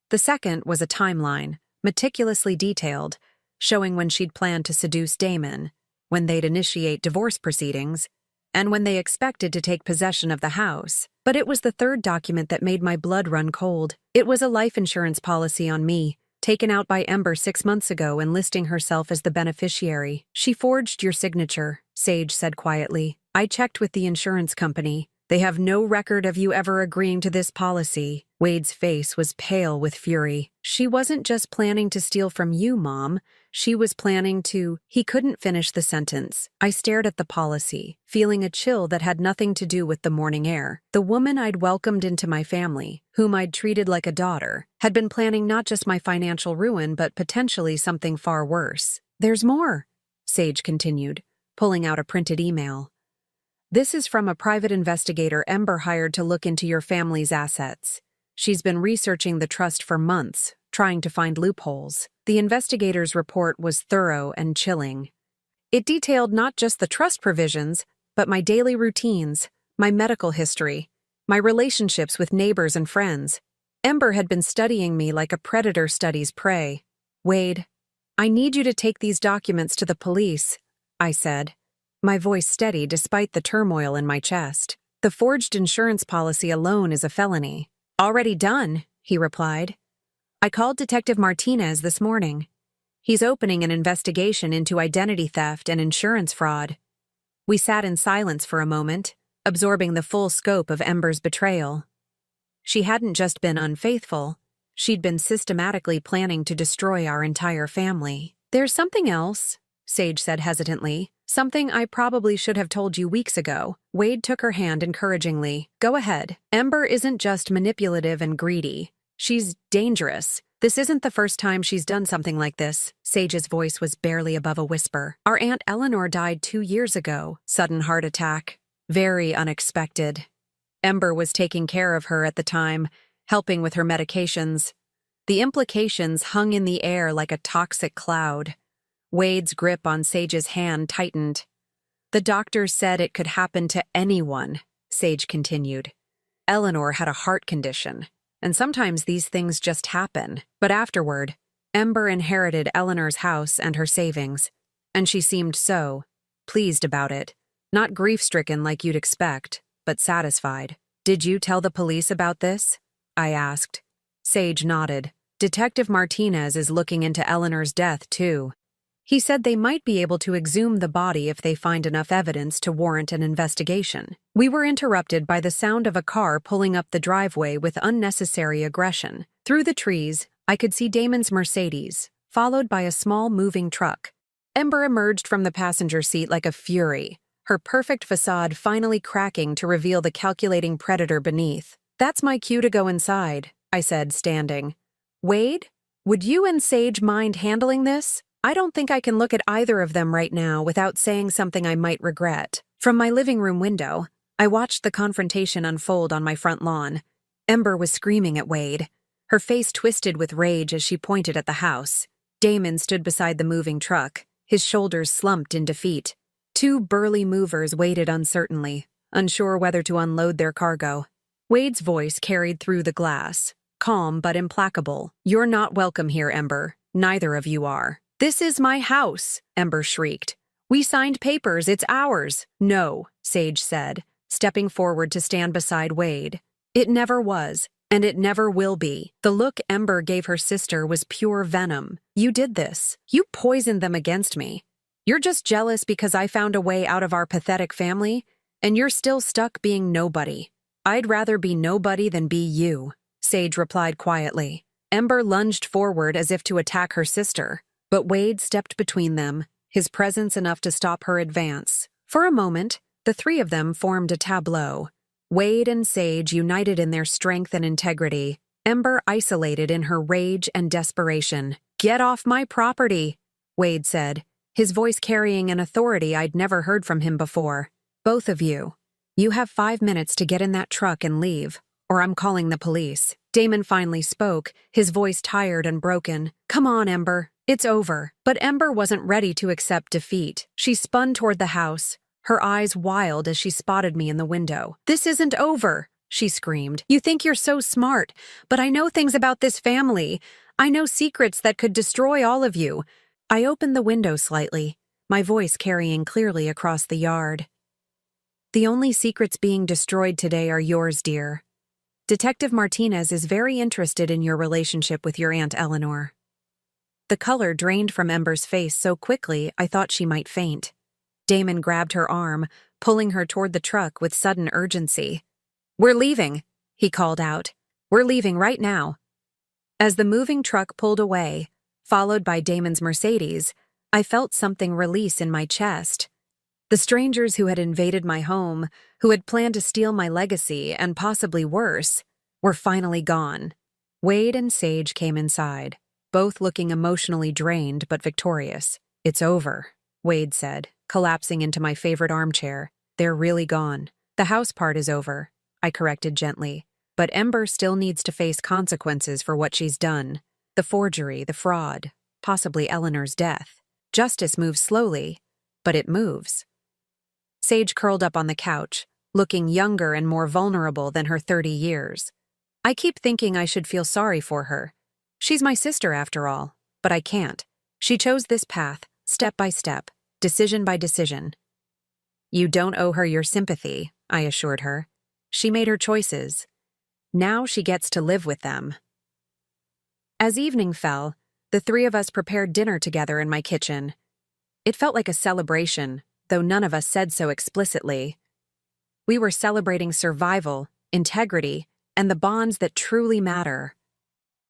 The second was a timeline, meticulously detailed, showing when she'd planned to seduce Damon, when they'd initiate divorce proceedings, and when they expected to take possession of the house. But it was the third document that made my blood run cold. It was a life insurance policy on me, taken out by Ember 6 months ago, enlisting herself as the beneficiary. "She forged your signature," Sage said quietly. "I checked with the insurance company. They have no record of you ever agreeing to this policy." Wade's face was pale with fury. "She wasn't just planning to steal from you, Mom. She was planning to—" He couldn't finish the sentence. I stared at the policy, feeling a chill that had nothing to do with the morning air. The woman I'd welcomed into my family, whom I'd treated like a daughter, had been planning not just my financial ruin but potentially something far worse. "There's more," Sage continued, pulling out a printed email. "This is from a private investigator Ember hired to look into your family's assets. She's been researching the trust for months, trying to find loopholes." The investigator's report was thorough and chilling. It detailed not just the trust provisions, but my daily routines, my medical history, my relationships with neighbors and friends. Ember had been studying me like a predator studies prey. "Wade, I need you to take these documents to the police," I said, my voice steady despite the turmoil in my chest. "The forged insurance policy alone is a felony." "Already done," he replied. "I called Detective Martinez this morning. He's opening an investigation into identity theft and insurance fraud." We sat in silence for a moment, absorbing the full scope of Ember's betrayal. She hadn't just been unfaithful, she'd been systematically planning to destroy our entire family. "There's something else," Sage said hesitantly. "Something I probably should have told you weeks ago." Wade took her hand encouragingly. "Go ahead. Ember isn't just manipulative and greedy. She's dangerous. This isn't the first time she's done something like this." Sage's voice was barely above a whisper. "Our Aunt Eleanor died 2 years ago. Sudden heart attack. Very unexpected. Ember was taking care of her at the time, helping with her medications. The implications hung in the air like a toxic cloud." Wade's grip on Sage's hand tightened. "The doctors said it could happen to anyone," Sage continued. "Eleanor had a heart condition, and sometimes these things just happen. But afterward, Ember inherited Eleanor's house and her savings, and she seemed so pleased about it. Not grief-stricken like you'd expect, but satisfied." "Did you tell the police about this?" I asked. Sage nodded. Detective Martinez is looking into Eleanor's death, too. He said they might be able to exhume the body if they find enough evidence to warrant an investigation. We were interrupted by the sound of a car pulling up the driveway with unnecessary aggression. Through the trees, I could see Damon's Mercedes, followed by a small moving truck. Ember emerged from the passenger seat like a fury, her perfect facade finally cracking to reveal the calculating predator beneath. "That's my cue to go inside," I said, standing. "Wade, would you and Sage mind handling this? I don't think I can look at either of them right now without saying something I might regret." From my living room window, I watched the confrontation unfold on my front lawn. Ember was screaming at Wade, her face twisted with rage as she pointed at the house. Damon stood beside the moving truck, his shoulders slumped in defeat. Two burly movers waited uncertainly, unsure whether to unload their cargo. Wade's voice carried through the glass, calm but implacable. "You're not welcome here, Ember. Neither of you are." "This is my house," Ember shrieked. "We signed papers, it's ours." "No," Sage said, stepping forward to stand beside Wade. "It never was, and it never will be." The look Ember gave her sister was pure venom. "You did this. You poisoned them against me. You're just jealous because I found a way out of our pathetic family, and you're still stuck being nobody." "I'd rather be nobody than be you," Sage replied quietly. Ember lunged forward as if to attack her sister, but Wade stepped between them, his presence enough to stop her advance. For a moment, the three of them formed a tableau. Wade and Sage united in their strength and integrity, Ember isolated in her rage and desperation. "Get off my property," Wade said, his voice carrying an authority I'd never heard from him before. "Both of you. You have 5 minutes to get in that truck and leave, or I'm calling the police." Damon finally spoke, his voice tired and broken. "Come on, Ember. It's over." But Ember wasn't ready to accept defeat. She spun toward the house, her eyes wild as she spotted me in the window. "This isn't over," she screamed. "You think you're so smart, but I know things about this family. I know secrets that could destroy all of you." I opened the window slightly, my voice carrying clearly across the yard. "The only secrets being destroyed today are yours, dear. Detective Martinez is very interested in your relationship with your Aunt Eleanor." The color drained from Ember's face so quickly I thought she might faint. Damon grabbed her arm, pulling her toward the truck with sudden urgency. "We're leaving," he called out. "We're leaving right now." As the moving truck pulled away, followed by Damon's Mercedes, I felt something release in my chest. The strangers who had invaded my home, who had planned to steal my legacy and possibly worse, were finally gone. Wade and Sage came inside, both looking emotionally drained but victorious. "It's over," Wade said, collapsing into my favorite armchair. "They're really gone." "The house part is over," I corrected gently, "but Ember still needs to face consequences for what she's done. The forgery, the fraud, possibly Eleanor's death. Justice moves slowly, but it moves." Sage curled up on the couch, looking younger and more vulnerable than her 30 years. "I keep thinking I should feel sorry for her. She's my sister after all, but I can't. She chose this path, step by step, decision by decision." "You don't owe her your sympathy," I assured her. "She made her choices. Now she gets to live with them." As evening fell, the three of us prepared dinner together in my kitchen. It felt like a celebration, though none of us said so explicitly. We were celebrating survival, integrity, and the bonds that truly matter.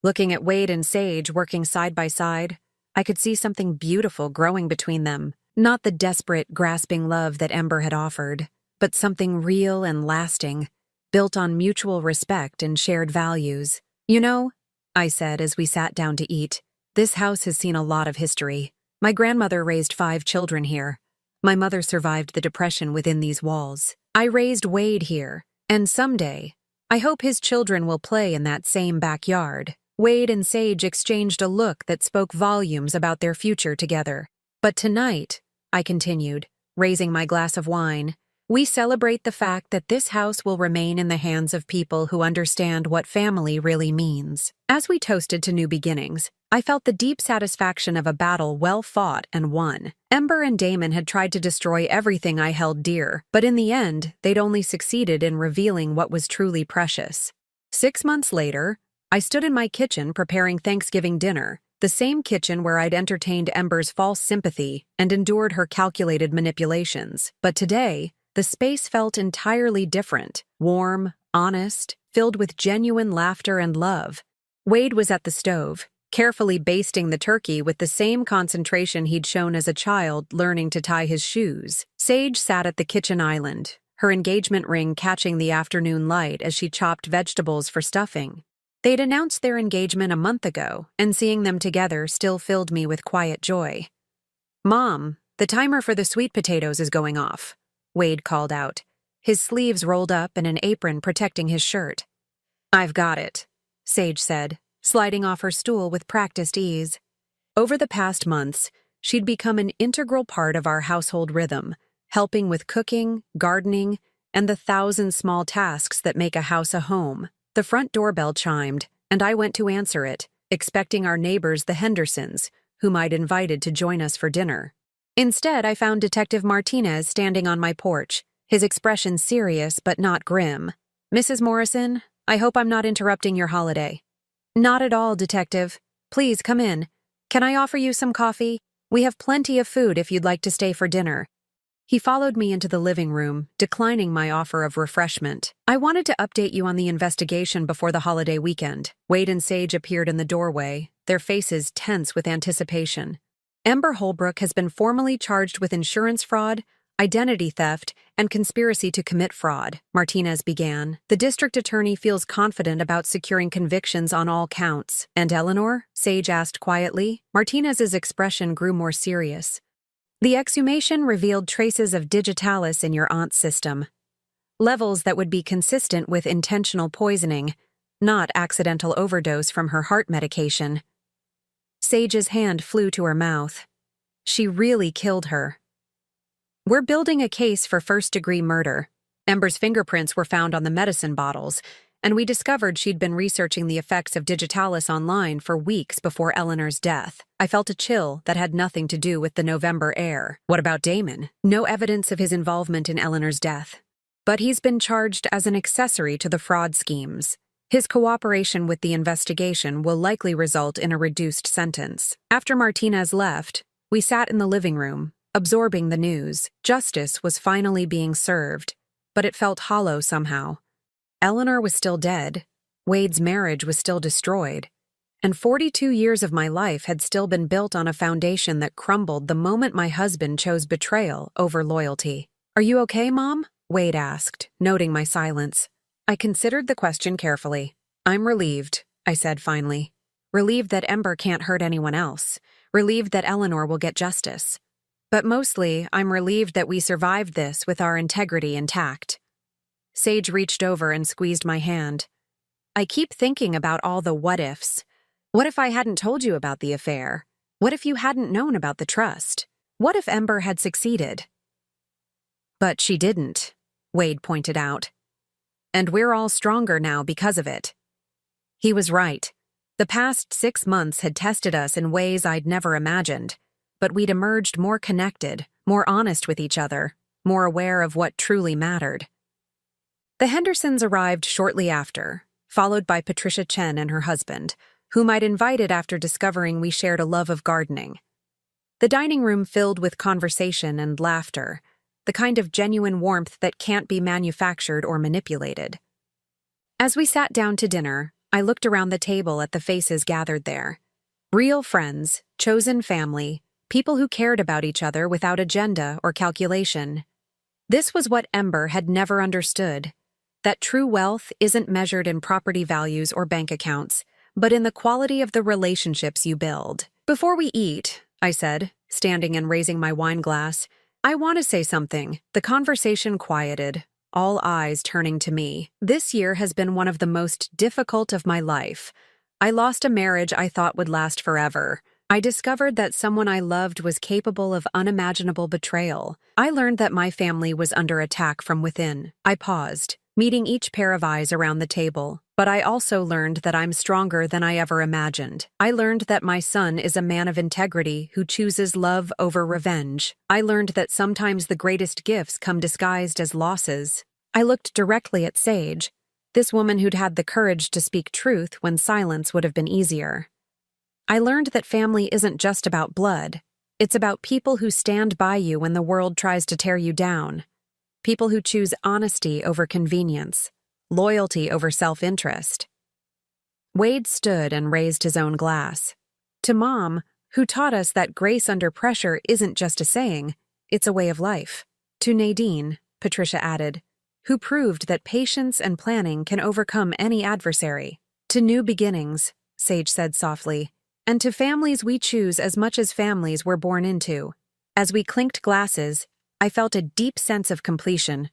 Looking at Wade and Sage working side by side, I could see something beautiful growing between them. Not the desperate, grasping love that Ember had offered, but something real and lasting, built on mutual respect and shared values. "You know," I said as we sat down to eat, "this house has seen a lot of history. My grandmother raised 5 children here. My mother survived the Depression within these walls. I raised Wade here, and someday, I hope his children will play in that same backyard." Wade and Sage exchanged a look that spoke volumes about their future together. "But tonight," I continued, raising my glass of wine, "we celebrate the fact that this house will remain in the hands of people who understand what family really means." As we toasted to new beginnings, I felt the deep satisfaction of a battle well fought and won. Ember and Damon had tried to destroy everything I held dear, but in the end, they'd only succeeded in revealing what was truly precious. 6 months later, I stood in my kitchen preparing Thanksgiving dinner, the same kitchen where I'd entertained Ember's false sympathy and endured her calculated manipulations. But today, the space felt entirely different, warm, honest, filled with genuine laughter and love. Wade was at the stove, carefully basting the turkey with the same concentration he'd shown as a child learning to tie his shoes. Sage sat at the kitchen island, her engagement ring catching the afternoon light as she chopped vegetables for stuffing. They'd announced their engagement a month ago, and seeing them together still filled me with quiet joy. "Mom, the timer for the sweet potatoes is going off," Wade called out, his sleeves rolled up and an apron protecting his shirt. "I've got it," Sage said, sliding off her stool with practiced ease. Over the past months, she'd become an integral part of our household rhythm, helping with cooking, gardening, and the 1,000 small tasks that make a house a home. The front doorbell chimed, and I went to answer it, expecting our neighbors, the Hendersons, whom I'd invited to join us for dinner. Instead, I found Detective Martinez standing on my porch, his expression serious but not grim. "Mrs. Morrison, I hope I'm not interrupting your holiday." "Not at all, Detective. Please come in. Can I offer you some coffee? We have plenty of food if you'd like to stay for dinner." He followed me into the living room, declining my offer of refreshment. "I wanted to update you on the investigation before the holiday weekend." Wade and Sage appeared in the doorway, their faces tense with anticipation. "Ember Holbrook has been formally charged with insurance fraud, identity theft, and conspiracy to commit fraud," Martinez began. "The district attorney feels confident about securing convictions on all counts." "And Eleanor?" Sage asked quietly. Martinez's expression grew more serious. "The exhumation revealed traces of digitalis in your aunt's system. Levels that would be consistent with intentional poisoning, not accidental overdose from her heart medication." Sage's hand flew to her mouth. "She really killed her." "We're building a case for first-degree murder. Ember's fingerprints were found on the medicine bottles, and we discovered she'd been researching the effects of digitalis online for weeks before Eleanor's death. I felt a chill that had nothing to do with the November air." "What about Damon?" "No evidence of his involvement in Eleanor's death. But he's been charged as an accessory to the fraud schemes. His cooperation with the investigation will likely result in a reduced sentence." After Martinez left, we sat in the living room, absorbing the news. Justice was finally being served, but it felt hollow somehow. Eleanor was still dead, Wade's marriage was still destroyed, and 42 years of my life had still been built on a foundation that crumbled the moment my husband chose betrayal over loyalty. "Are you okay, Mom?" Wade asked, noting my silence. I considered the question carefully. "I'm relieved," I said finally. "Relieved that Ember can't hurt anyone else. Relieved that Eleanor will get justice. But mostly, I'm relieved that we survived this with our integrity intact." Sage reached over and squeezed my hand. "I keep thinking about all the what-ifs. What if I hadn't told you about the affair? What if you hadn't known about the trust? What if Ember had succeeded?" "But she didn't," Wade pointed out. "And we're all stronger now because of it." He was right. The past 6 months had tested us in ways I'd never imagined, but we'd emerged more connected, more honest with each other, more aware of what truly mattered. The Hendersons arrived shortly after, followed by Patricia Chen and her husband, whom I'd invited after discovering we shared a love of gardening. The dining room filled with conversation and laughter, the kind of genuine warmth that can't be manufactured or manipulated. As we sat down to dinner, I looked around the table at the faces gathered there. Real friends, chosen family, people who cared about each other without agenda or calculation. This was what Ember had never understood. That true wealth isn't measured in property values or bank accounts, but in the quality of the relationships you build. "Before we eat," I said, standing and raising my wine glass, "I want to say something." The conversation quieted, all eyes turning to me. This year has been one of the most difficult of my life. I lost a marriage I thought would last forever. I discovered that someone I loved was capable of unimaginable betrayal. I learned that my family was under attack from within. I paused, meeting each pair of eyes around the table. But I also learned that I'm stronger than I ever imagined. I learned that my son is a man of integrity who chooses love over revenge. I learned that sometimes the greatest gifts come disguised as losses. I looked directly at Sage. This woman who'd had the courage to speak truth when silence would have been easier. I learned that family isn't just about blood. It's about people who stand by you when the world tries to tear you down. People who choose honesty over convenience, loyalty over self-interest. Wade stood and raised his own glass. To Mom, who taught us that grace under pressure isn't just a saying, it's a way of life. To Nadine, Patricia added, who proved that patience and planning can overcome any adversary. To new beginnings, Sage said softly, and to families we choose as much as families we're born into. As we clinked glasses, I felt a deep sense of completion.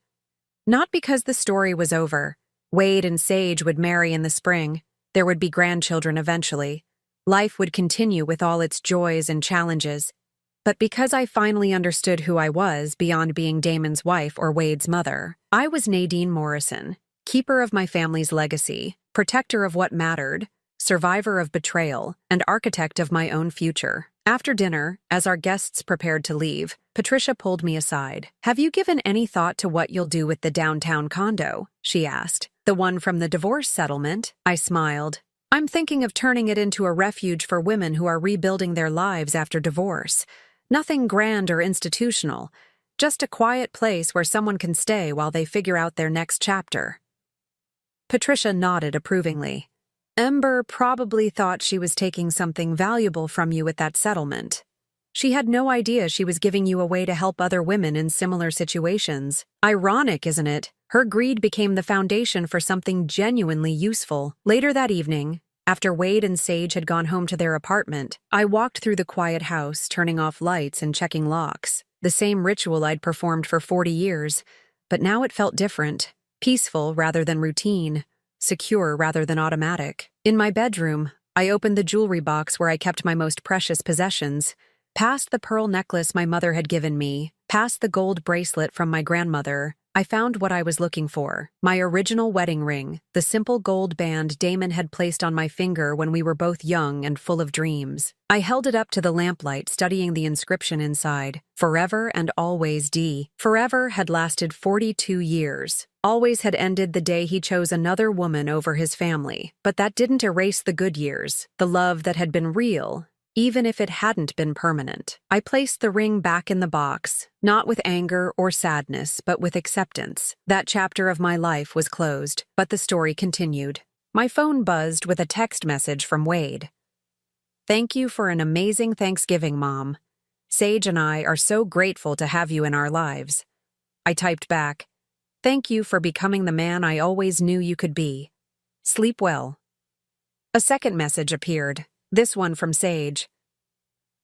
Not because the story was over. Wade and Sage would marry in the spring. There would be grandchildren eventually. Life would continue with all its joys and challenges. But because I finally understood who I was beyond being Damon's wife or Wade's mother, I was Nadine Morrison, keeper of my family's legacy, protector of what mattered, survivor of betrayal, and architect of my own future. After dinner, as our guests prepared to leave, Patricia pulled me aside. "Have you given any thought to what you'll do with the downtown condo?" she asked. "The one from the divorce settlement?" I smiled. "I'm thinking of turning it into a refuge for women who are rebuilding their lives after divorce. Nothing grand or institutional, just a quiet place where someone can stay while they figure out their next chapter." Patricia nodded approvingly. "Ember probably thought she was taking something valuable from you at that settlement. She had no idea she was giving you away to help other women in similar situations. Ironic, isn't it? Her greed became the foundation for something genuinely useful." Later that evening, after Wade and Sage had gone home to their apartment, I walked through the quiet house, turning off lights and checking locks. The same ritual I'd performed for 40 years, but now it felt different, peaceful rather than routine, secure rather than automatic. In my bedroom, I opened the jewelry box where I kept my most precious possessions, past the pearl necklace my mother had given me, past the gold bracelet from my grandmother. I found what I was looking for, my original wedding ring, the simple gold band Damon had placed on my finger when we were both young and full of dreams. I held it up to the lamplight, studying the inscription inside. Forever and always D. Forever had lasted 42 years. Always had ended the day he chose another woman over his family. But that didn't erase the good years, the love that had been real, even if it hadn't been permanent. I placed the ring back in the box, not with anger or sadness, but with acceptance. That chapter of my life was closed, but the story continued. My phone buzzed with a text message from Wade. "Thank you for an amazing Thanksgiving, Mom. Sage and I are so grateful to have you in our lives." I typed back, "Thank you for becoming the man I always knew you could be. Sleep well." A second message appeared. This one from Sage.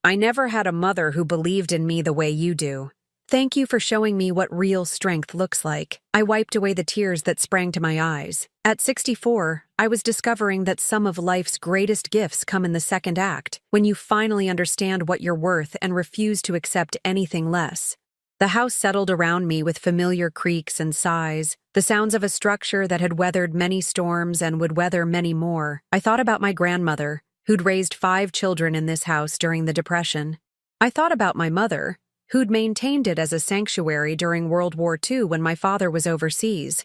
"I never had a mother who believed in me the way you do. Thank you for showing me what real strength looks like." I wiped away the tears that sprang to my eyes. At 64, I was discovering that some of life's greatest gifts come in the second act, when you finally understand what you're worth and refuse to accept anything less. The house settled around me with familiar creaks and sighs, the sounds of a structure that had weathered many storms and would weather many more. I thought about my grandmother, who'd raised 5 children in this house during the Depression. I thought about my mother, who'd maintained it as a sanctuary during World War II when my father was overseas.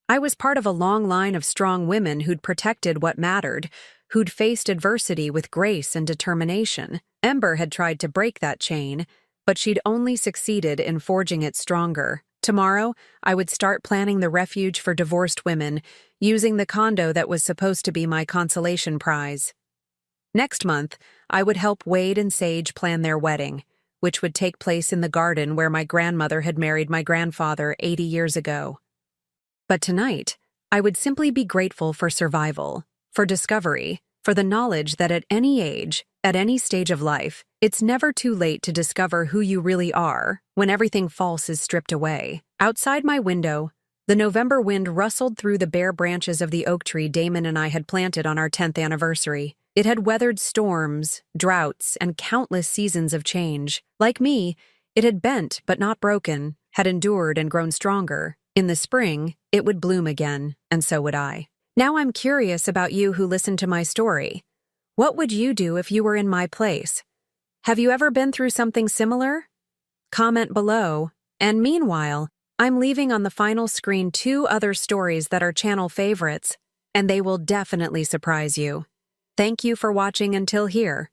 I was part of a long line of strong women who'd protected what mattered, who'd faced adversity with grace and determination. Ember had tried to break that chain, but she'd only succeeded in forging it stronger. Tomorrow, I would start planning the refuge for divorced women, using the condo that was supposed to be my consolation prize. Next month, I would help Wade and Sage plan their wedding, which would take place in the garden where my grandmother had married my grandfather 80 years ago. But tonight, I would simply be grateful for survival, for discovery, for the knowledge that at any age, at any stage of life, it's never too late to discover who you really are when everything false is stripped away. Outside my window, the November wind rustled through the bare branches of the oak tree Damon and I had planted on our 10th anniversary. It had weathered storms, droughts, and countless seasons of change. Like me, it had bent but not broken, had endured and grown stronger. In the spring, it would bloom again, and so would I. Now I'm curious about you who listened to my story. What would you do if you were in my place? Have you ever been through something similar? Comment below, and meanwhile, I'm leaving on the final screen 2 other stories that are channel favorites, and they will definitely surprise you. Thank you for watching until here.